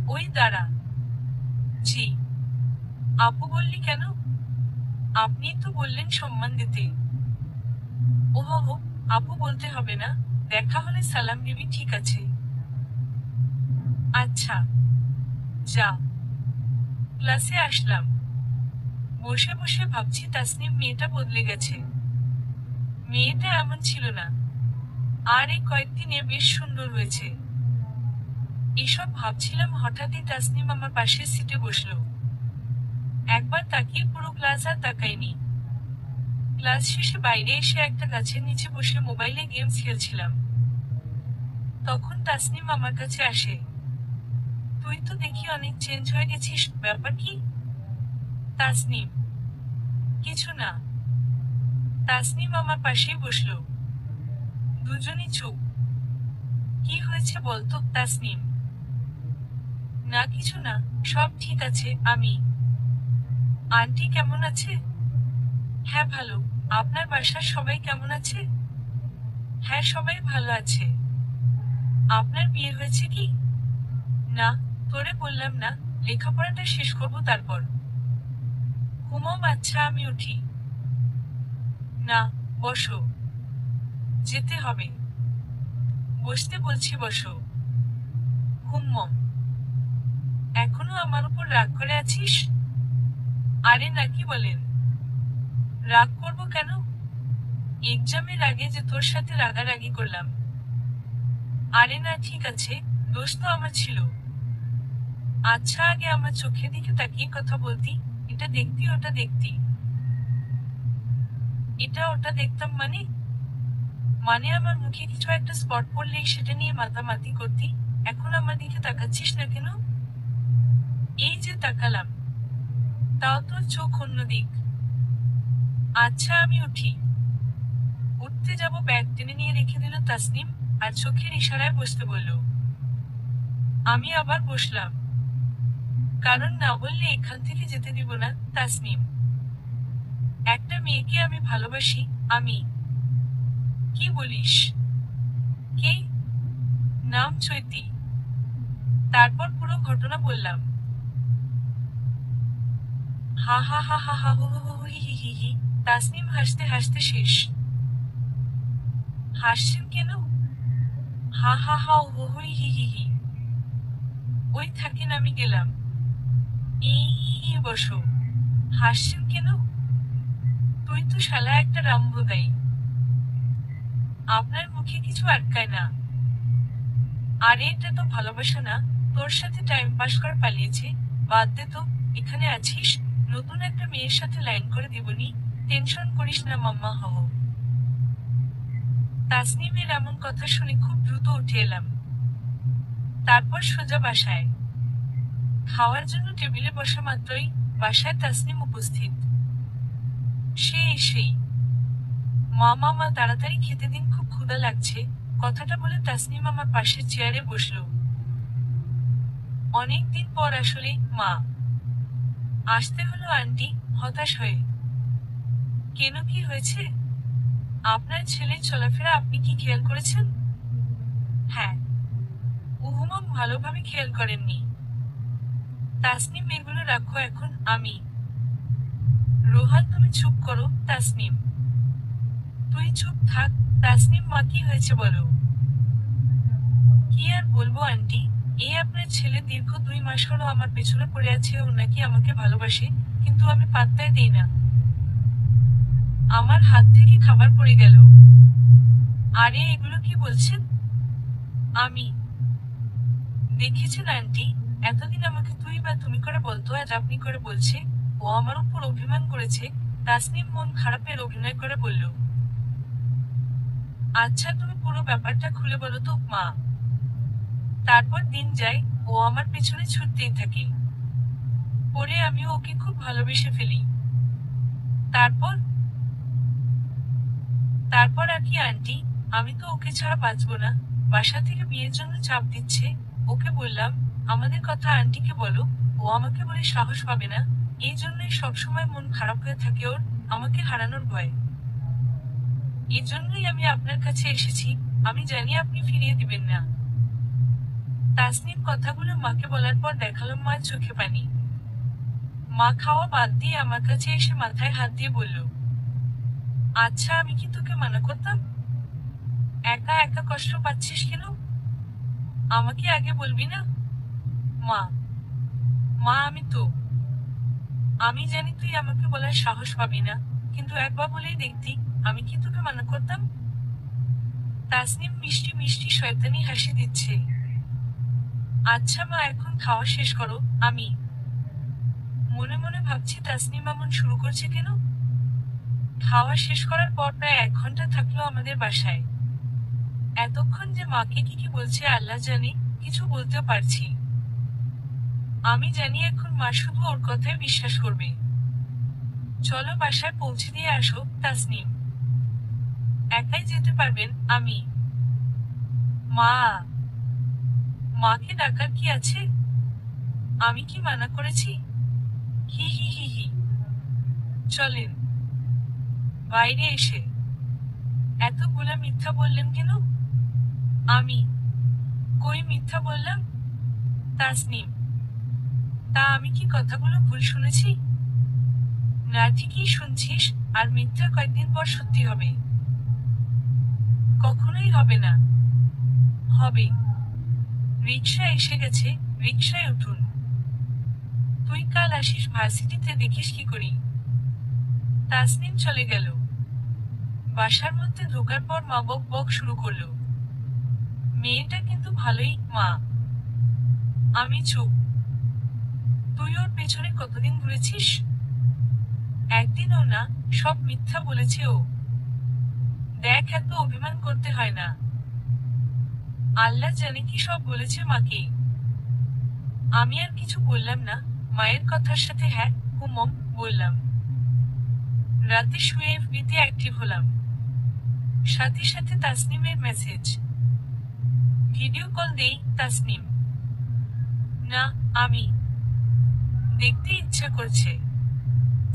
ওই দাঁড়া। জি। আপু বললি কেন? আপনি তো বললেন সম্মান দিতে। ওহো, আপু বলতে হবে না। দেখা হলে সালাম দিবি, ঠিক আছে? আচ্ছা। যা। ক্লাসে আসলাম। বসে বসে ভাবছি তাসনিম মেয়েটা বদলে গেছে। মেয়েটা এমন ছিল না। আর এই কয়েকদিনে বেশ সুন্দর হয়েছে। এসব ভাবছিলাম, হঠাৎই তাসনিম আমার পাশের সিটে বসলো। একবার তাকিয়ে পুরো ক্লাস আর তাকাইনি। ক্লাস শেষে বাইরে এসে একটা গাছের নিচে বসে মোবাইলে গেমস খেলছিলাম। তখন তাসনিম আমার কাছে আসে। তুই তো দেখি অনেক চেঞ্জ হয়ে গেছিস, ব্যাপার কি? তাসনিম। কিছু না। তাসনিম আমার পাশেই বসলো। দুজনই চুপ। কি হয়েছে বলতো তাসনিম? না কিছু না, সব ঠিক আছে। আন্টি কেমন আছে? হ্যাঁ ভালো। আপনার বাসার সবাই কেমন আছে? হ্যাঁ সবাই ভালো আছে। আপনার বিয়ে হয়েছে কি? না। তোরে বললাম না, লেখাপড়াটা শেষ করব তারপর। ঘুমাও। আচ্ছা আমি উঠি। না। বসো। যেতে হবে। বসতে বলছি, বসো। হুম্মম। এখনো আমার উপর রাগ করে আছিস? আরে না, কি বলেন? রাগ করব কেন? এক্সামের আগে যে তোর সাথে রাগারাগি করলাম। আরে না, ঠিক আছে। দোষ তো আমার ছিল। আচ্ছা আগে আমার চোখের দিকে তাকিয়ে কথা বলতি। এটা দেখতি, ওটা দেখতি। এটা ওটা দেখতাম মানে? মানে আমার মুখে কিছু একটা স্পট পড়লেই সেটা নিয়ে মাতামাতি করতি। এখন আমার দিকে তাকাচ্ছিস না কেন? এই যে তাকালাম। তাও তোর চোখ অন্যদিক। আচ্ছা আমি উঠি। উঠতে যাব, ব্যাগ টেনে নিয়ে রেখে দিল তাসনিম। আর চোখের ইশারায় বসতে বলল। আমি আবার বসলাম। কারণ না বললে এখান থেকে যেতে দিব না তাসনিম। একটা মেয়েকে আমি ভালোবাসি। আমি। কি বলিস? কে? নাম চৈতি। তারপর পুরো ঘটনা বললাম। হা হা হা হা হা হু হু হু হি হি হি হি। তাসনিম হাসতে হাসতে শেষ। হাসছেন কেন? হা হা হা হু হু হি হি হি। ওই থাকেন, আমি গেলাম। এই বসো। হাসছেন কেন? তুই তো শালা একটা রামবোদাই। আপনার মুখে কিছু আটকায় না। আরে এটা তো ভালোবাসা না। তোর সাথে টাইম পাস করে পালিয়েছে। বাদ দে তো। এখানে আছিস, নতুন একটা মেয়ের সাথে লাইন করে দিবনি। টেনশন করিস না মাম্মা হহ। তাসনিমের এমন কথা শুনে খুব দ্রুত উঠে এলাম। তারপর সোজা বাসায়। খাওয়ার জন্য টেবিলে বসা মাত্রই বাসায় তাসনিম উপস্থিত। সেই মা তাড়াতাড়ি খেতে দিন, খুব ক্ষুধা লাগছে। কথাটা বলে তাসনিম আমার পাশের চেয়ারে বসলো। অনেক দিন পর আসলে মা। আসতে হলো আন্টি, হতাশ হয়ে। কেন, কি হয়েছে? আপনার ছেলের চলাফেরা আপনি কি খেয়াল করেছেন? হ্যাঁ। উহুমম ভালোভাবে খেয়াল করেননি। তাসনিম এগুলো রাখো এখন। আমি। রোহান তুমি চুপ করো তাসনিম। তুই চুপ থাক। তাসনিম মা, কি হয়েছে বলো? কি আর বলবো আন্টি, এই আপনার ছেলে দীর্ঘ 2 মাস হলো আমার পেছনে পড়ে আছে। ও নাকি আমাকে ভালোবাসে, কিন্তু আমি পাত্তাই দেই না। আমার হাত থেকে খাবার পড়ে গেল। আরে এগুলো কি বলছেন? আমি। দেখেছেন আন্টি, এতদিন আমাকে তুই বা তুমি করে বলতো, আজ আপনি করে বলছে। ও আমার উপর অভিমান করেছে। তাসনিম মন খারাপের অভিনয় করে বলল। আচ্ছা তুমি পুরো ব্যাপারটা খুলে বলো তো মা। তারপর দিন যায়, ও আমার পেছনে ছুটতেই থাকে। পরে আমিও ওকে খুব ভালোবেসে ফেলি। তারপর? তারপর আর কি আন্টি, আমি তো ওকে ছাড়া বাঁচবো না। বাসা থেকে বিয়ের জন্য চাপ দিচ্ছে। ওকে বললাম, আমাদের কথা আন্টিকে বলো। ও আমাকে বলে সাহস পাবে না। এই জন্যই সবসময় মন খারাপ হয়ে থাকে ওর, আমাকে হারানোর ভয়। এজন্যই আমি আপনার কাছে এসেছি। আমি জানি আপনি ফিরিয়ে দিবেন না। তাসনিম কথাগুলো মাকে বলার পর দেখালো মার চোখে পানি। মা খাওয়া বাদ দিয়ে আমার কাছে এসে মাথায় হাত দিয়ে বলল, আচ্ছা আমি কি তোকে মানা করতাম? একা একা কষ্ট পাচ্ছিস কেন? আমাকে আগে বলবি না? মা, মা আমি জানি তুই আমাকে বলার সাহস পাবি না, কিন্তু একবার বলেই দেখতি, আমি কি তোকে মানা করতাম? তাসনিম মিষ্টি মিষ্টি শয়তানি হাসি দিচ্ছে। আচ্ছা মা, এখন খাওয়া শেষ করো। আমি মনে মনে ভাবছি তাসনিম এমন শুরু করছে কেন। খাওয়া শেষ করার পর প্রায় 1 ঘন্টা থাকলো আমাদের বাসায়। এতক্ষণ যে মাকে কি কি বলছে আল্লাহ জানে, কিছু বলতেও পারছি। আমি জানি এখন মা শুধু ওর কথায় বিশ্বাস করবে। চলো বাসায় পৌঁছে দিয়ে আসো। তাসনিম, একাই যেতে পারবেন? আমি মা, মাকে ডাকার কি আছে? আমি কি মানা করেছি? হি হি হি হি। চলেন। বাইরে এসে এতগুলা মিথ্যা বললেন কেন? আমি কই মিথ্যা বললাম? তাসনিম, তা আমি কি কথাগুলো ভুল শুনেছি? না, ঠিকই শুনছিস। আর মিথ্যা কয়েকদিন পর সত্যি হবে। কখনোই হবে না। হবে। রিকশা এসে গেছে, রিকশায় উঠুন। তুই কাল আসিস ভার্সিটিতে, দেখিস কি করি। তাসনিম চলে গেল। বাসার মধ্যে ঢোকার পর মা বক বক শুরু করলো। মেয়েটা কিন্তু ভালোই, মা। আমি চুপ। তুই ওর পেছনে কতদিন ঘুরেছিস? একদিনও না, সব মিথ্যা বলেছে ও। দেখ, এত অভিমান করতে হয় না। আল্লাহ জানে কি সব বলেছে মাকে। আমি আর কিছু বললাম না, মায়ের কথার সাথে হ্যাঁ হুমম বললাম। রাতে শুয়ে এফবিতে অ্যাক্টিভ হলাম। সাথে সাথে তাসনিমের মেসেজ। ভিডিও কল দেই। তাসনিম, না, আমি দেখতে ইচ্ছা করছে।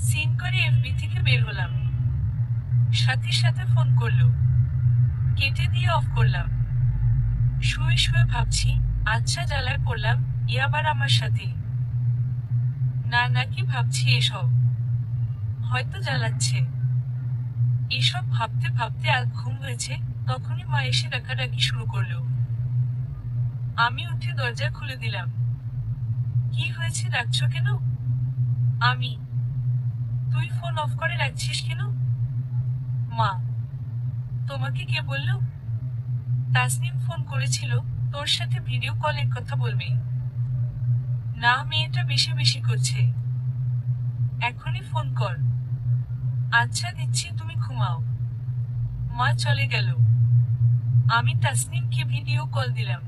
সিন করে এফবি থেকে বের হলাম। সাথে সাথে ফোন করলো। কেটে দিয়ে অফ করলাম। শুয়ে শুয়ে ভাবছি, আচ্ছা জ্বালায় পড়লাম, এ আবার আমার সাথে। না, নাকি ভাবছি এসব হয়তো জ্বালাচ্ছে। এসব ভাবতে ভাবতে আর ঘুম হয়েছে। তখনই মা এসে ডাকাডাকি শুরু করলো। আমি উঠে দরজা খুলে দিলাম। কি হয়েছে, ডাকছো কেন? আমি, তুই ফোন অফ করে রাখছিস কেন? মা, তোমাকে কে বলল? তাসনিম ফোন করেছিল, তোর সাথে ভিডিও কলের কথা বলবে। না, মেয়েটা বেশি বেশি করছে। এখনই ফোন কর। আচ্ছা দিচ্ছি, তুমি ঘুমাও। মা চলে গেল। আমি তাসনিমকে ভিডিও কল দিলাম।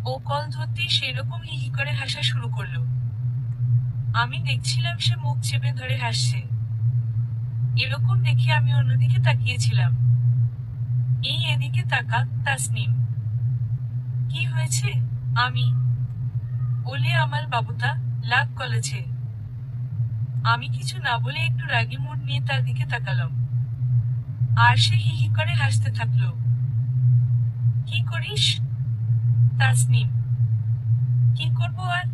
ও কল ধরতেই সেরকম হি হি করে হাসা শুরু করলো। আমি দেখছিলাম সে মুখ চেপে ধরে হাসছে। এরকম দেখে আমি অন্যদিকে তাকিয়েছিলাম। এই এদিকে তাকা। তাসনিম, কি হয়েছে? আমি ওলে আমার বাবুটা লাগ কলেছে। আমি কিছু না বলে একটু রাগী মুড নিয়ে তার দিকে তাকালাম। আর সে হি হি করে হাসতে থাকলো। কি করিস? তাসনিম, কি করবো আর?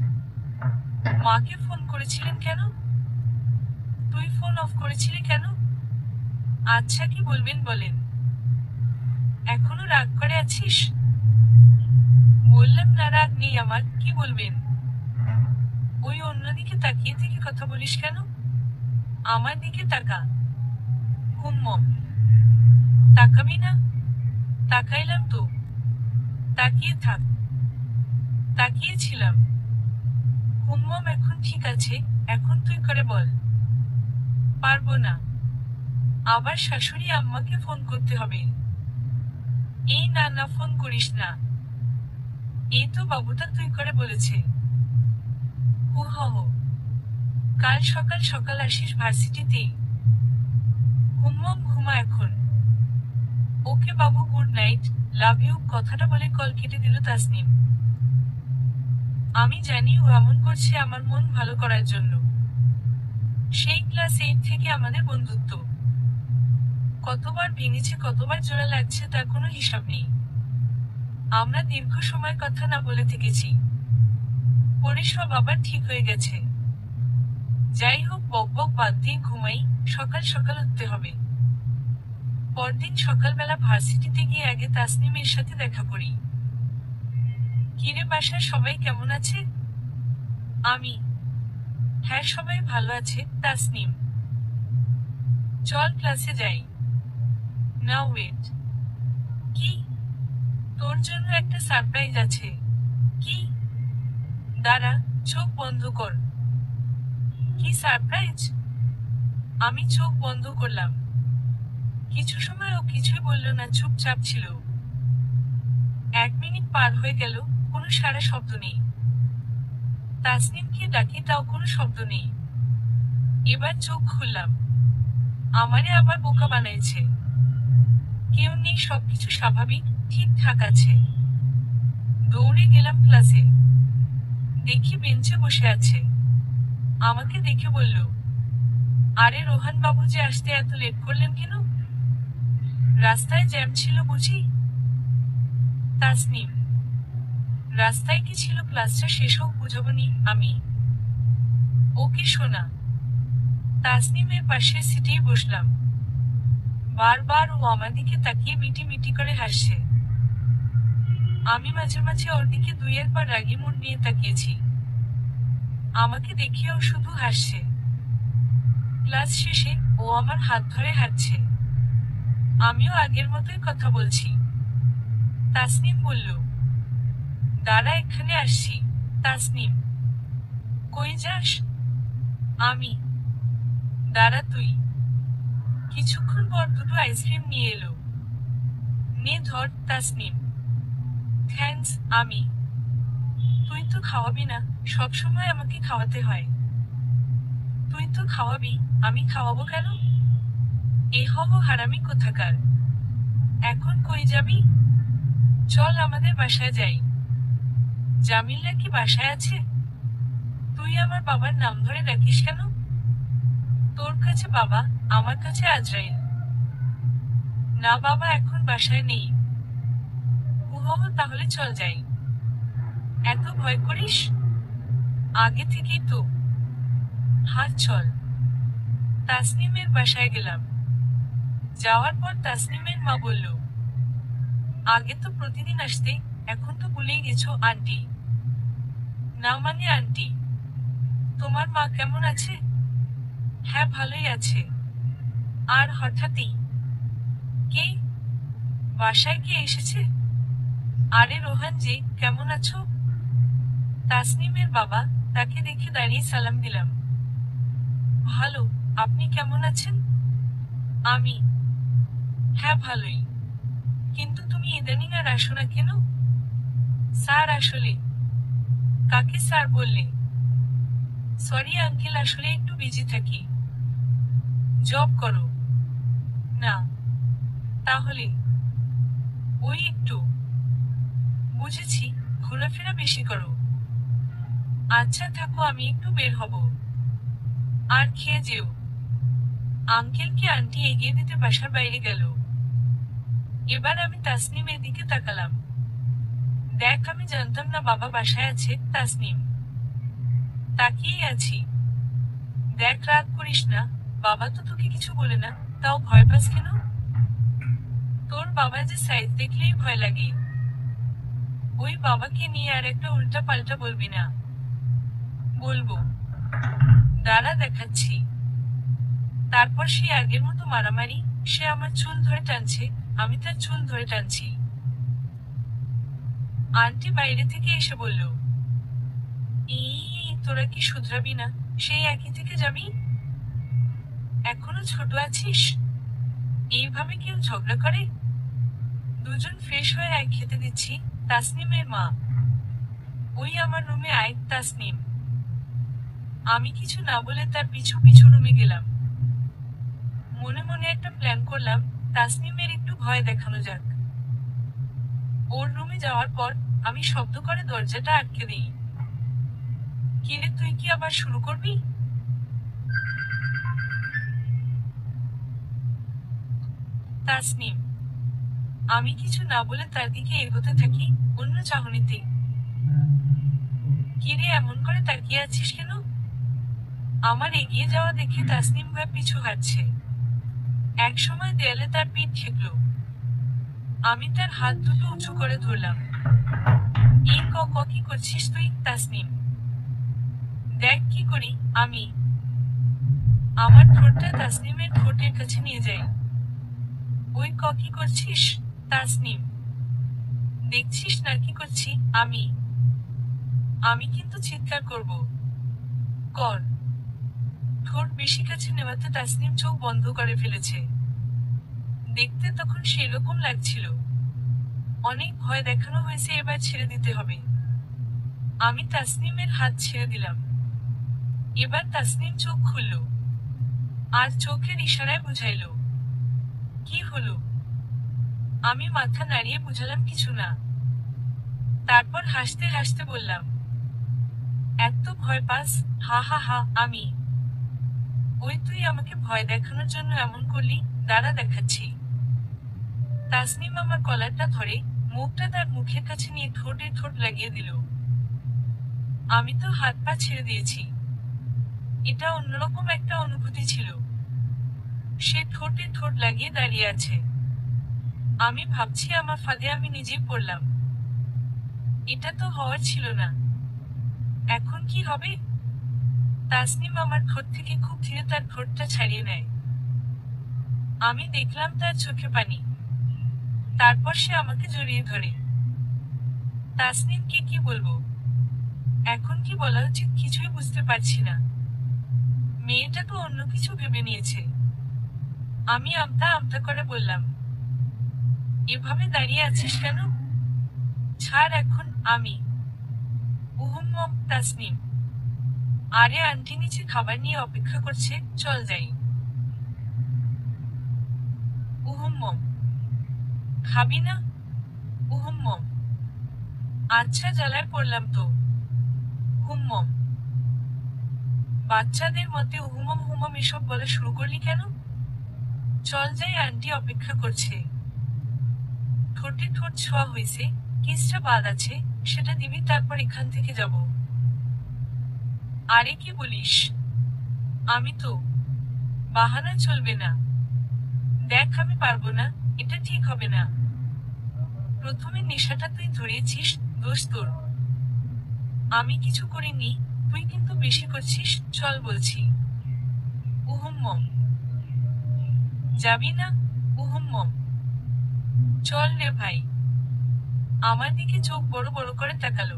মাকে ফোন করেছিলেন কেন? তুই ফোন অফ করেছিলি কেন? আচ্ছা কি বলবেন বলেন। এখনো রাগ করে আছিস? বললাম না রাগ নেই আমার, কি বলবেন? ওই অন্যদিকে তাকিয়ে থেকে কথা বলিস কেন? আমার দিকে তাকা। হুম্মম, তাকাবি না? তাকাইলাম তো। তাকিয়ে থাক। তাকিয়েছিলাম। হুম্মম, এখন ঠিক আছে। এখন তুই করে বল। পারবো না। আবার শাশুড়ি আম্মাকে ফোন করতে হবে। এই না না, ফোন করিস না। এই তো বাবুটা তুই করে বলেছে। হু হ হ। কাল সকাল সকাল আসিস ভার্সিটিতে। হুম্মম, ঘুমা এখন। ওকে বাবু, গুড নাইট। লাভ ইউ কথাটা বলে কল কেটে দিল তাসনিম। আমি জানি ও এমন করছে আমার মন ভালো করার জন্য। সেই ক্লাস 8 থেকে আমাদের বন্ধুত্ব। কতবার ভেঙেছে, কতবার জোড়া লাগছে তার কোনো হিসাব নেই। আমরা দীর্ঘ সময় কথা না বলে থেকেছি। পরে সব আবার ঠিক হয়ে গেছে। যাই হোক, বকবক বাদ দিয়ে ঘুমাই, সকাল সকাল উঠতে হবে। পরদিন সকালবেলা ভার্সিটিতে গিয়ে আগে তাসনিমের সাথে দেখা করি। কিরে, বাসার সবাই কেমন আছে? আমি: হ্যাঁ, সবাই ভালো আছে। তাসনিম: চল ক্লাসে যাই। না ওয়েট। কি? তোর জন্য একটা সারপ্রাইজ আছে। কি? দাঁড়া, চোখ বন্ধ কর। কি সারপ্রাইজ? আমি চোখ বন্ধ করলাম। কিছু সময় ও কিছুই বলল না, চুপচাপ ছিল। 1 মিনিট পার হয়ে গেল, কোনো সাড়া শব্দ নেই। তাসনিমকে ডাকি, তাও কোনো শব্দ নেই। এবার চোখ খুললাম। আমারে আবার বোকা বানাইছে। কেউ নেই, সবকিছু স্বাভাবিক, ঠিকঠাক আছে। দৌড়ে গেলাম ক্লাসে। দেখি বেঞ্চে বসে আছে। আমাকে দেখে বলল, আরে রোহান বাবু যে আসতে এত লেট করলেন কেন? রাস্তায় জ্যাম ছিল বুঝি? তাসনিম: রাস্তায় কি ছিল, ক্লাসটা শেষ হোক বুঝাবনি। আমি: ওকে শোনা। তাসনিমের পাশে সিটেই বসলাম। বারবার ও আমার দিকে তাকিয়ে মিটি মিটি করে হাসছে। আমি মাঝে মাঝে ওর দিকে 2-1 বার রাগী মুড নিয়ে তাকিয়েছি। আমাকে দেখে ও শুধু হাসছে। ক্লাস শেষে ও আমার হাত ধরে হাঁটছে। আমিও আগের মতোই কথা বলছি। তাসনিম বলল, দাঁড়া, এখানে আসছি। তাসনিম: কই যাস? আমি: দাঁড়া তুই। কিছুক্ষণ পর দুটো আইসক্রিম নিয়ে এলো। নে ধর। তাসনিম: থ্যাঙ্কস। আমি: তুই তো খাওয়াবি না, সবসময় আমাকে খাওয়াতে হয়। তুই তো খাওয়াবি, আমি খাওয়াবো কেন? এ হব হারামি কোথাকার। এখন কই যাবি? চল আমাদের বাসায় যাই। জামিল্লা কি বাসায় আছে? তুই আমার বাবার নাম ধরে ডাকিস কেন? তোর কাছে বাবা, আমার কাছে আজরাইল। না, বাবা এখন বাসায় নেই। তাহলে চল যাই। এত ভয় করিস? আগে থেকেই তো। হাত চল। তাসনিমের বাসায় গেলাম। যাওয়ার পর তাসনিমের মা বলল, আগে তো প্রতিদিন আসতে, এখন তো ভুলেই গেছো আন্টি। না মানে আন্টি। তোমার মা কেমন আছে? হ্যাঁ, ভালোই আছে। আর হঠাৎই কে? বাসায় কে এসেছে? আরে রোহান যে, কেমন আছো? তাসনিমের বাবা। তাকে দেখে দাঁড়িয়ে সালাম দিলাম। ভালো, আপনি কেমন আছেন? আমি: হ্যাঁ ভালোই। কিন্তু তুমি ইদানিং আর আসো না কেন? স্যার আসলে। কাকে স্যার বললে? সরি আঙ্কেল, আসলে একটু বিজি থাকি। জব করো? না। তাহলে? ওই একটু। বুঝেছি, ঘোরাফেরা বেশি করো। আচ্ছা থাকো, আমি একটু বের হব। আর খেয়ে যেও। আঙ্কেলকে আন্টি এগিয়ে দিতে বাসার বাইরে গেল। এবার আমি তাসনিমের দিকে তাকালাম। দেখ, আমি জানতাম না বাবা বাসায় আছে। তাসনিম: তাকিয়েই আছি। দেখ, রাগ করিস না, বাবা তো তোকে কিছু বলে না, তাও ভয় পাস কেন? তোর বাবা যে সাইজ দেখলেই ভয় লাগে। ওই বাবাকে নিয়ে আর একটা উল্টা পাল্টা বলবি না। বলবো। দাঁড়া দেখাচ্ছি। তারপর সে আগের মতো মারামারি। সে আমার চুল ধরে টানছে, আমি তার চুল ধরে টানছি। আন্টি বাইরে থেকে এসে বলল, তোরা কি শুধরাবি না? সেই একই থেকে যাবি? এখনো ছোট আছিস? এইভাবে কেউ ঝগড়া করে? দুজন ফ্রেশ হয়ে আয়, খেতে দিচ্ছি। তাসনিমের মা: ওই আমার রুমে আয়। তাসনিম: আমি কিছু না বলে তার পিছু পিছু রুমে গেলাম। মনে মনে একটা প্ল্যান করলাম, তাসনিমের একটু ভয় দেখানো যাক। ওর রুমে যাওয়ার পর আমি শব্দ করে দরজাটা আটকে দিই। কিরে, তুই কি আবার শুরু করবি? তাসনিম। আমি কিছু না বলে তার দিকে এগোতে থাকি, অন্য চাহনিতে। কিরে, এমন করে তাকিয়ে আছিস কেন? আমার এগিয়ে যাওয়া দেখে তাসনিম ভয়ে পিছু হাঁটছে। এক সময় দেয়ালে তার পিঠ ঠেকল। আমি তার হাত দুটো উঁচু করে ধরলাম। এই কি করছিস তুই, তাসনিম? দেখ কি করি আমি। আমার ঠোঁটটা তাসনিমের ঠোঁটের কাছে নিয়ে যাই। ওই কি করছিস, তাসনিম? দেখছিস না কি করছি আমি? আমি কিন্তু চিৎকার করব। কর। ঠোঁট বেশি কাছে নেওয়াতে তাসনিম চোখ বন্ধ করে ফেলেছে। দেখতে তখন সেরকম লাগছিল। অনেক ভয় দেখানো হয়েছে, এবার ছেড়ে দিতে হবে। আমি তাসনিমের হাত ছেড়ে দিলাম। এবার তাসনিম চোখ খুলল। আর চোখের ইশারায় বুঝাইল। কি হলো? আমি মাথা নাড়িয়ে বুঝালাম কিছু না। তারপর হাসতে হাসতে বললাম, এত ভয় পাস? হা হা হা। আমি। ওই তুই আমাকে ভয় দেখানোর জন্য এমন করলি, দাঁড়া দেখাচ্ছি। তাসনিম আমার কলারটা ধরে মুখটা তার মুখের কাছে নিয়ে ঠোঁটে ঠোঁট লাগিয়ে দিল। আমি তো হাত পা ছেড়ে দিয়েছি। এটা অন্যরকম একটা অনুভূতি ছিল। সে ঠোঁটে ঠোঁট লাগিয়ে দাঁড়িয়ে আছে। আমি ভাবছি আমার ফাঁদে আমি নিজেই পড়লাম। এটা তো হওয়ার ছিল না। এখন কি হবে? তাসনিম আমার ঠোঁট থেকে খুব ধীরে তার ঠোঁটটা ছাড়িয়ে নেয়। আমি দেখলাম তার চোখে পানি। তারপর সে আমাকে জড়িয়ে ধরে। তাসনিমকে কি বলবো? এখন কি বলা উচিত কিছুই বুঝতে পারছি না। মেয়েটা তো অন্য কিছু ভেবে নিয়েছে। আমি আমতা আমতা করে বললাম, এভাবে দাঁড়িয়ে আছিস কেন? ছাড় এখন। আমি। উহুম্মম। তাসনিম। আরে আন্টি নিচে খাবার নিয়ে অপেক্ষা করছে, চল যাই। উহুম্মম। খাবি না? উহুম্মম। আচ্ছা, জ্বালায় পড়লাম তো। হুম্মম। বাচ্চাদের মতে উহুমম হুমম এসব বলা শুরু করলি কেন? চল যাই, আন্টি অপেক্ষা করছে। ঠোঁটে ঠোঁট ছোঁয়া হয়েছে, কিসটা বাদ আছে, সেটা দিবি, তারপর এখান থেকে যাব। আরে কি বলিস? আমি তো। বাহানা চলবে না। দেখ আমি পারবো না, এটা ঠিক হবে না। প্রথমে নেশাটা তুই ধরিয়েছিস, দোষ তোর। আমি কিছু করিনি, তুই কিন্তু বেশি করছিস, চল বলছি। উহুম্মম। যাবি না? উহুম্মম। চল রে ভাই। আমার দিকে চোখ বড় বড় করে তাকালো।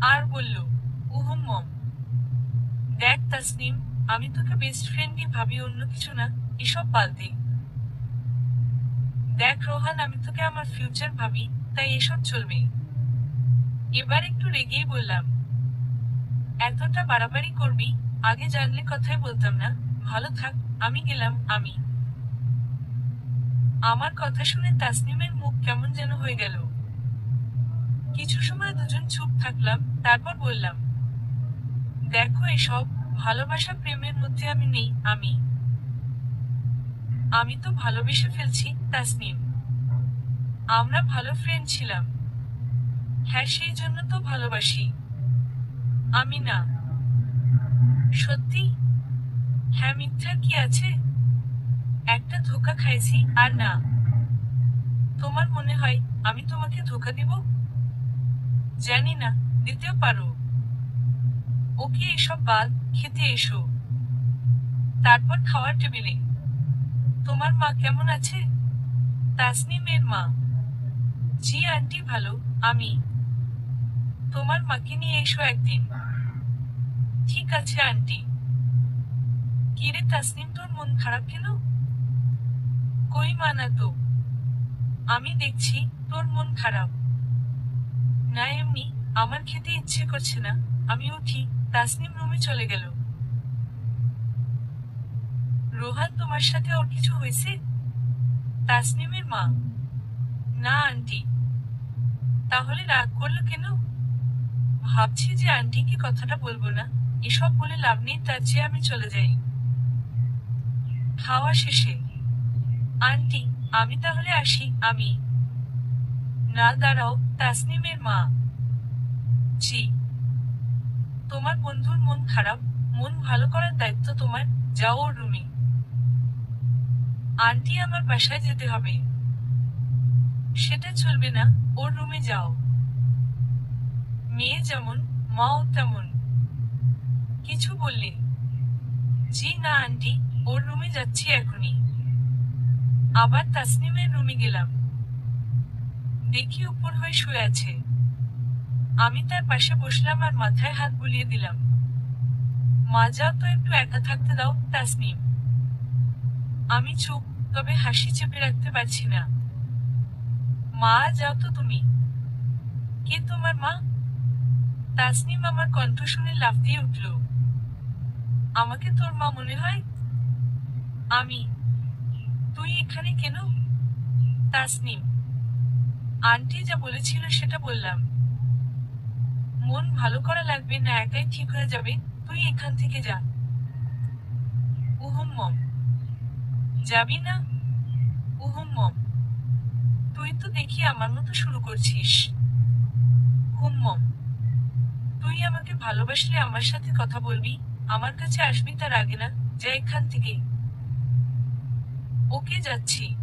আর বলল, উহুম্মম। দেখ তাসনিম, আমি তোকে বেস্ট ফ্রেন্ডই ভাবি, অন্য কিছু না, এসব বাদ দে। দেখ রোহান, আমি তোকে আমার ফিউচার ভাবি, তাই এসব চলবে। এবার একটু রেগেই বললাম, এতটা বাড়াবাড়ি করবি? আগে জানলে কথাই বলতাম না। ভালো থাক, আমি গেলাম। আমি। আমার কথা শুনে তাসনিমের মুখ কেমন যেন হয়ে গেল। কিছু সময় দুজন চুপ থাকলাম, তারপর বললাম, দেখো এসব ভালোবাসা প্রেমের মধ্যে আমি নেই। আমি তো ভালোবেসে ফেলছি, তাসনিম। আমরা ভালো ফ্রেন্ড ছিলাম। হ্যাঁ, সেই জন্য তো ভালোবাসি। আমি না। সত্যি? হ্যাঁ, মিথ্যা কি আছে? একটা ধোঁকা খাইছি, আর না। তোমার মনে হয় আমি তোমাকে ধোঁকা দিব? জানি না, দিতেও পারো। ওকে, এসব বাদ, খেতে এসো। তারপর খাওয়ার টেবিলে। তোমার মা কেমন আছে? তাসনিমের মা। জি আন্টি, ভালো। আমি। তোমার মাকে নিয়ে এসো একদিন। ঠিক আছে আন্টি। কিরে তাসনিম, তোর মন খারাপ কেন? কই মা, না তো। আমি দেখছি তোর মন খারাপ। না এমনি, আমার খেতে ইচ্ছে করছে না। আমি উঠি। তাসনিম রুমে চলে গেল। রোহান, তোমার সাথে ওর কিছু হয়েছে? তাসনিমের মা। না আন্টি। তাহলে রাগ করলো কেন? ভাবছি যে আন্টিকে কথাটা বলবো না, এসব বলে লাভ নেই, তার চেয়ে আমি চলে যাই। খাওয়া শেষে, আন্টি, আমি তাহলে আসি। আমি। না, দাঁড়াও, তাসনিমের মা। জি। তোমার বন্ধুর মন খারাপ, মন ভালো করার দায়িত্ব তোমার। যাও ওর রুমে। আন্টি, আমার বাসায় যেতে হবে। সেটা চলবে না, ওর রুমে যাও। মেয়ে যেমন, মাও তেমন। কিছু বললে? জি না আন্টি, ওর রুমে যাচ্ছি এখনই। আবার তাসনিমের রুমে গেলাম। দেখি উপর হয়ে শুয়ে আছে। আমি তার পাশে বসলাম আর মাথায় হাত বুলিয়ে দিলাম। মা, যাও তো, একটু একা থাকতে দাও। তাসনিম। আমি চুপ, তবে হাসি চেপে রাখতে পারছি না। মা, যাও তো তুমি। কে তোমার মা? তাসনিম আমার কণ্ঠ শুনে লাফ দিয়ে উঠল। আমাকে তোর মা মনে হয়? আমি। তুই এখানে কেন? তাসনিম। আন্টি যা বলেছিল সেটা বললাম। মন ভালো করা লাগবে না, একাই ঠিক হয়ে যাবে। তুই এখান থেকে যা। উহুম মম। যাবি না? উহুম মম। তুই তো দেখি আমার মতো শুরু করছিস। হুম মম। তুই আমাকে ভালোবাসলে আমার সাথে কথা বলবি, আমার কাছে আসবি তার আগে না। যা এখান থেকে। ওকে, যাচ্ছি।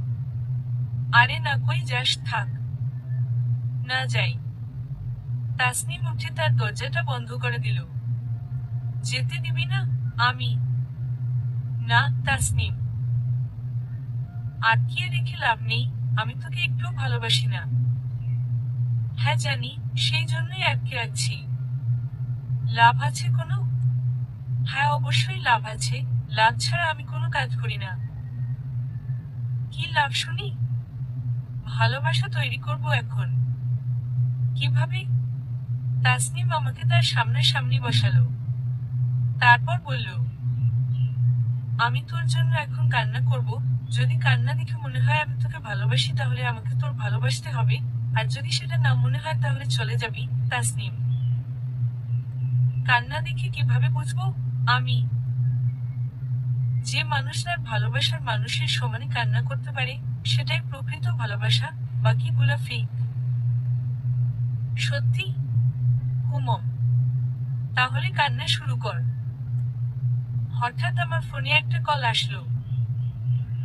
আরে না, কই যাস, থাক। না, যাই। তাসনিম উঠে তার দরজাটা বন্ধ করে দিল। যেতে দিবি না? আমি। না, তাসনিম। আটকিয়ে রেখে লাভ নেই, আমি তোকে একটুও ভালোবাসি না। হ্যাঁ জানি, সেই জন্যই আটকে রাখছি। লাভ আছে কোনো? হ্যাঁ, অবশ্যই লাভ আছে। লাভ ছাড়া আমি কোনো কাজ করি না। কি লাভ শুনি? ভালোবাসা তৈরি করব এখন। কিভাবে? তাসনিম আমাকে তার সামনাসামনি বসালো। তারপর বলল, আমি তোর জন্য এখন কান্না করব। যদি কান্না দেখে মনে হয় আমি তোকে ভালোবাসি, তাহলে আমাকে তোর ভালোবাসতে হবে। আর যদি সেটা না মনে হয় তাহলে চলে যাবি। তাসনিম। কান্না দেখে কিভাবে বুঝবো? আমি। যে মানুষ তার ভালোবাসার মানুষের সমানে কান্না করতে পারে, সেটাই প্রকৃত ভালোবাসা। বাকিগুলা ফেক। সত্যি? হুমম। তাহলে কান্না শুরু কর। হঠাৎ আমার ফোনে একটা কল আসলো।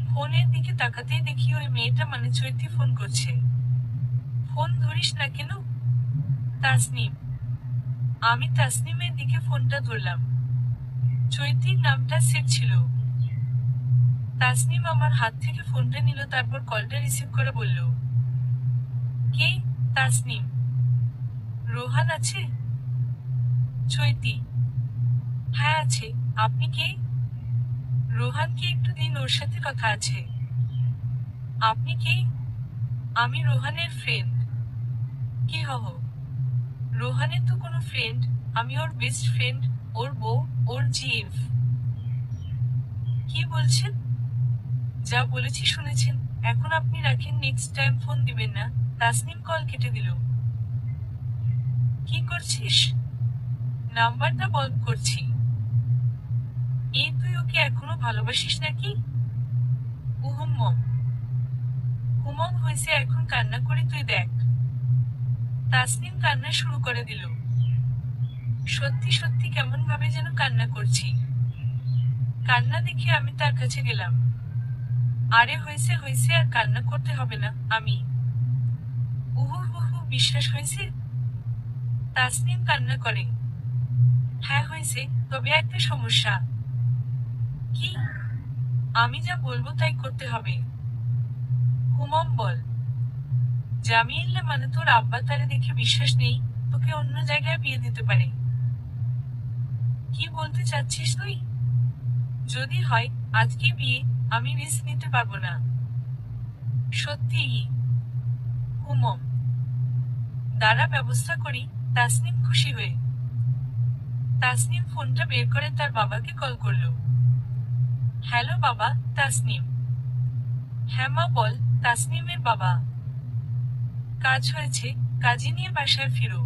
ফোনের দিকে তাকাতেই দেখি ওই মেয়েটা, মানে চৈতি, ফোন করছে। ফোন ধরিস না কেন? তাসনিম। আমি তাসনিমের দিকে ফোনটা ধরলাম। চৈতির নামটা সেভ ছিল। তাসনিম আমার হাত থেকে ফোনটা নিল, তারপর কলটা রিসিভ করে বলল, কে? তাসনিম। রোহান আছে? চৈতি। হ্যাঁ আছে। আপনি কে? রোহানকে একটু দিন, ওর সাথে কথা আছে। আপনি কে? আমি রোহানের ফ্রেন্ড। কি হহ? রোহানের তো কোনো ফ্রেন্ড। আমি ওর বেস্ট ফ্রেন্ড। ওর বউ, ওর জিএফ। কি বলছেন? যা বলেছি শুনেছেন। এখন আপনি রাখেন, নেক্সট টাইম ফোন দিবেন না। তাসনিম কল কেটে দিল। কি করছিস? নাম্বারটা বন্ধ করছি। এই, তুই ওকে এখনো ভালোবাসিস নাকি? উহুম মম। হুমম হয়েছে, এখন কান্না করে তুই দেখ। তাসনিম কান্না শুরু করে দিল। সত্যি সত্যি কেমন ভাবে যেন কান্না করছি। কান্না দেখে আমি তার কাছে গেলাম। আরে হয়েছে হয়েছে, আর কান্না করতে হবে না। আমি। উহু হু হু, বিশ্বাস হয়েছে? তাসনিম কান্না করে। হ্যাঁ হয়েছে, তবে একটা সমস্যা। কি? আমি যা বলবো তাই করতে হবে। হুমম বল। জামিয়াল্লা, মানে তোর আব্বা তারে দেখে বিশ্বাস নেই, তোকে অন্য জায়গায় বিয়ে দিতে পারে। কি বলতে চাচ্ছিস তুই? যদি হয় আজকে বিয়ে, আমি রিস্ক নিতে পারবো না। সত্যিই? হুমম। দাঁড়া, ব্যবস্থা করি। তাসনিম খুশি হয়ে। তাসনিম ফোনটা বের করে তার বাবাকে কল করলো। হ্যালো বাবা। তাসনিম। হ্যাঁ মা, বল। তাসনিমের বাবা। কাজ হয়েছে, কাজে নিয়ে বাসায় ফিরো।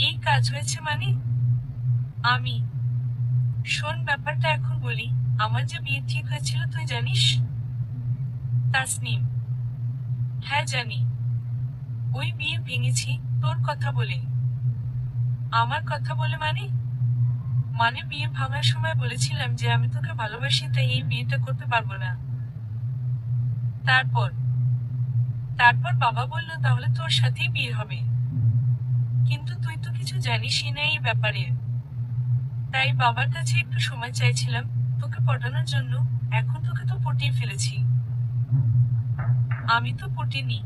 এই কাজ হয়েছে মানে? আমি, শোন ব্যাপারটা এখন বলি। আমার যে বিয়ে ঠিক হয়েছিল তুই জানিস? তাসনিম: হ্যাঁ জানি। ওই বিয়ে ভেঙেছি তোর কথা বলে। আমার কথা বলে মানে? মানে বিয়ে ভাঙার সময় বলেছিলাম যে আমি তোকে ভালোবাসি, তাই এই বিয়েটা করতে পারবো না। তারপর তারপর বাবা বলল তাহলে তোর সাথেই বিয়ে হবে। কিন্তু তুই তো কিছু জানিসই না এই ব্যাপারে। তাই বাবার কাছে একটু সময় চাইছিলাম তোকে পটানোর জন্য। এখন তোকে তো পটিয়ে ফেলেছি। আমি তো পটিনি।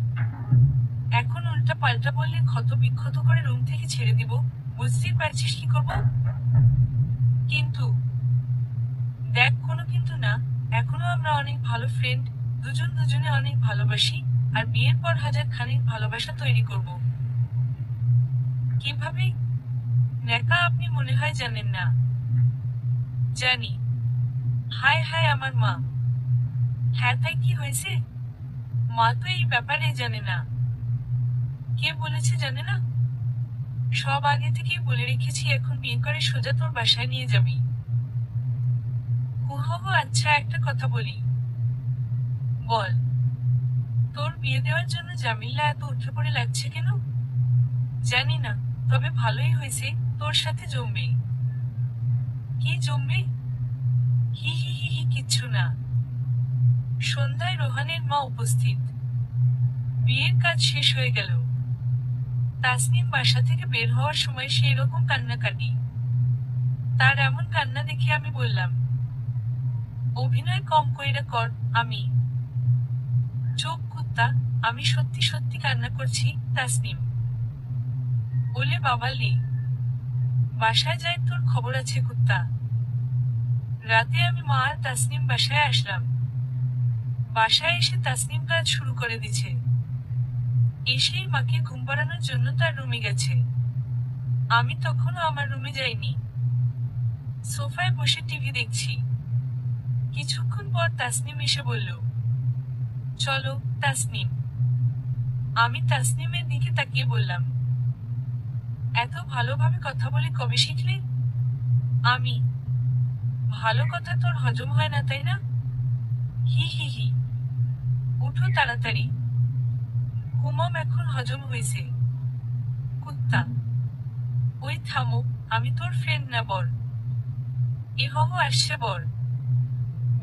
এখন উল্টা পাল্টা বললে ক্ষত বিক্ষত করে রুম থেকে ছেড়ে দিব। বুঝতেই পারছিস কি করব। কিন্তু দেখ, কোনো কিন্তু না। এখনো আমরা অনেক ভালো ফ্রেন্ড, দুজন দুজনে অনেক ভালোবাসি। আর বিয়ের পর হাজার খানিক ভালোবাসা তৈরি করব। কিভাবে? নেকা আপনি মনে হয় জানেন না। জানি। হায় হায় আমার মা। হ্যাঁ তাই কি হয়েছে? মা তো এই ব্যাপারে জানে না। কে বলেছে জানে না? সব আগে থেকেই বলে রেখেছি, এখন বিয়ে করে সোজা তোর বাসায় নিয়ে যাবি। হুহু, আচ্ছা একটা কথা বলি। বল। তোর বিয়ে দেওয়ার জন্য জামিল্লা এত উঠে পড়ে লাগছে কেন? জানি না, তবে ভালোই হয়েছে, তোর সাথে জমবে। কি জমবে? হি হি হি হি, কিচ্ছু না। সন্ধ্যায় রোহানের মা উপস্থিত। বিয়ের কাজ শেষ হয়ে গেল। তাসনিম বাসা থেকে বের হওয়ার সময় সেই রকম কান্নাকাটি। তার এমন কান্না দেখে আমি বললাম, অভিনয় কম কইরা কর। আমি, চোখ কুত্তা, আমি সত্যি সত্যি কান্না করছি। তাসনিম: ওলে বাবা লে, বাসায় যাই তোর খবর আছে কুত্তা। রাতে আমি মা আর তাসনিম বাসায় আসলাম। বাসায় এসে তাসনিম কাজ শুরু করে দিছে। এসেই মাকে ঘুম পাড়ানোর জন্য তার রুমে গেছে। আমি তখনও আমার রুমে যাইনি। সোফায় বসে টিভি দেখছি। কিছুক্ষণ পর তাসনিম এসে বলল, চলো। তাসনিম। আমি তাসনিমের দিকে তাকিয়ে বললাম, এত ভালোভাবে কথা বলে কবে শিখলে? আমি, ভালো কথা তোর হজম হয় না তাই না? হি হি হি। উঠো তাড়াতাড়ি, ঘুমাম, এখন হজম হয়েছে। কুত্তা: ওই থামো, আমি তোর ফ্রেন্ড না বর। এহব আসছে বর।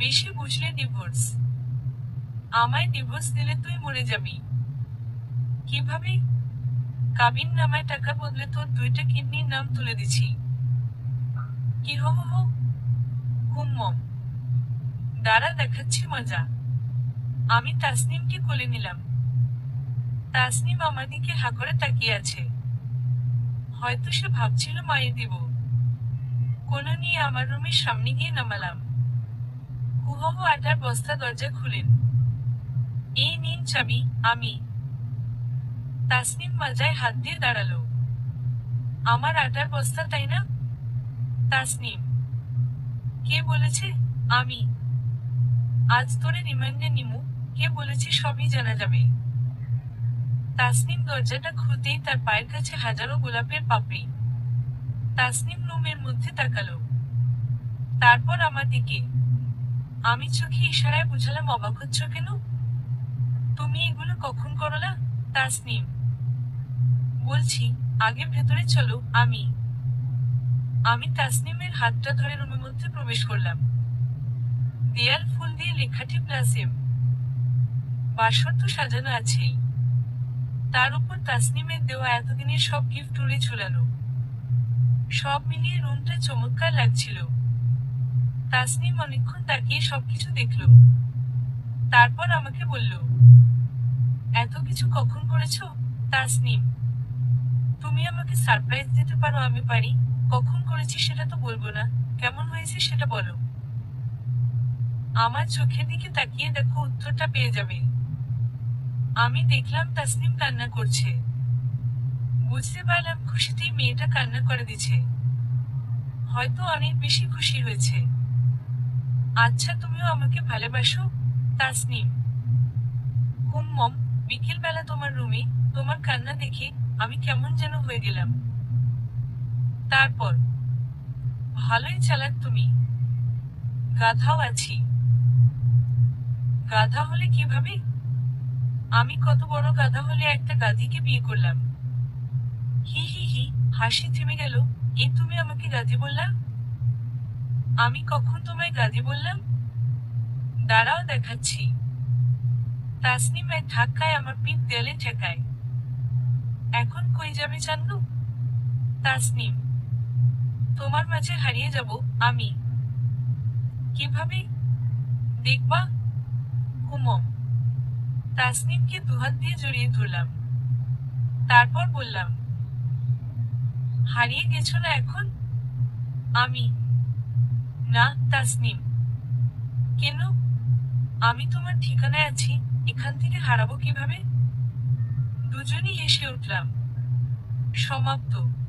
বেশি বুঝলে ডিভোর্স। আমায় ডিভোর্স দিলে তুই মরে যাবি। কিভাবে? কাবিন নামায় টাকার বদলে তোর দুইটা কিডনির নাম তুলে দিছি। কি হো হো হো? হুম্মম। দাঁড়া দেখাচ্ছি মজা। আমি তাসনিমকে কোলে নিলাম। তাসনিম আমার দিকে হা করে তাকিয়ে আছে। হয়তো সে ভাবছিল মায়ের দিব। কোলে নিয়ে আমার রুমের সামনে গিয়ে নামালাম। হুহু আটার বস্তা দরজা খুলেন। এই নিন চাবি। আমি। তাসনিম মাজায় হাত দিয়ে দাঁড়ালো। আমার আটার বস্তা তাই না? তাসনিম: কে বলেছে? আমি, আজ তোরে রিমান্ডে নিমু। কে বলেছে সবই জানা যাবে। তাসনিম দরজাটা খুলতেই তার পায়ের কাছে হাজারো গোলাপের পাপড়ি। তাসনিম রুমের মধ্যে তাকালো। তারপর আমার দিকে। আমি চোখে ইশারায় বুঝালাম, অবাক হচ্ছ কেন? তুমি এগুলো কখন করলা? তাসনিম: বলছি, আগে ভেতরে চলো। আমি তাসনিমের হাতটা ধরে রুমের মধ্যে প্রবেশ করলাম। দেয়াল ফুল দিয়ে লেখাটি প্লাসেম। বাসর তো সাজানো আছেই, তার উপর তাসনিমের দেওয়া এতদিনের সব গিফট উড়ে ঝুলানো। সব মিলিয়ে রুমটা চমৎকার লাগছিল। তাসনিম অনেকক্ষণ তাকিয়ে সবকিছু দেখলো। তারপর আমাকে বলল, এত কিছু কখন করেছো? তাসনিম: তুমি আমাকে সারপ্রাইজ দিতে পারো, আমি পারি। কখন করেছি সেটা তো বলবো না, কেমন হয়েছে সেটা বলো। আমার চোখের দিকে তাকিয়ে দেখো, উত্তরটা পেয়ে যাবে। আমি দেখলাম তাসনিম কান্না করছে। বুঝতে পারলাম খুশিতেই মেয়েটা কান্না করে দিছে। হয়তো অনেক বেশি খুশি হয়েছে। আচ্ছা তুমিও আমাকে ভালোবাসো? তাসনিম: হুম মম। বিকেল বেলা তোমার রুমে তোমার কান্না দেখে আমি কেমন যেন হয়ে গেলাম। তারপর, ভালোই চালাক তুমি। গাধাও আছি। গাধা হলে কিভাবে? আমি কত বড় গাধা হলে একটা গাধীকে বিয়ে করলাম। হি হি হি। হাসি থেমে গেল। তুমি আমাকে গাধী বললা? আমি কখন তোমায় গাধী বললাম? দাঁড়াও দেখাচ্ছি। তাসনিম এক ধাক্কায় আমার পিঠ দেয়ালে ঠেকায়। এখন কই যাবে চান্দু? তাসনিম, তোমার মাঝে হারিয়ে যাব আমি। কিভাবে? দেখবা। হুমম। তাসনিমকে দুহাত দিয়ে জড়িয়ে ধরলাম। তারপর বললাম, হারিয়ে গেছো না এখন? আমি। না তাসনিম। কেন? আমি তোমার ঠিকানায় আছি, এখান থেকে হারাবো কিভাবে? দুজনই হেসে উঠলাম। সমাপ্ত।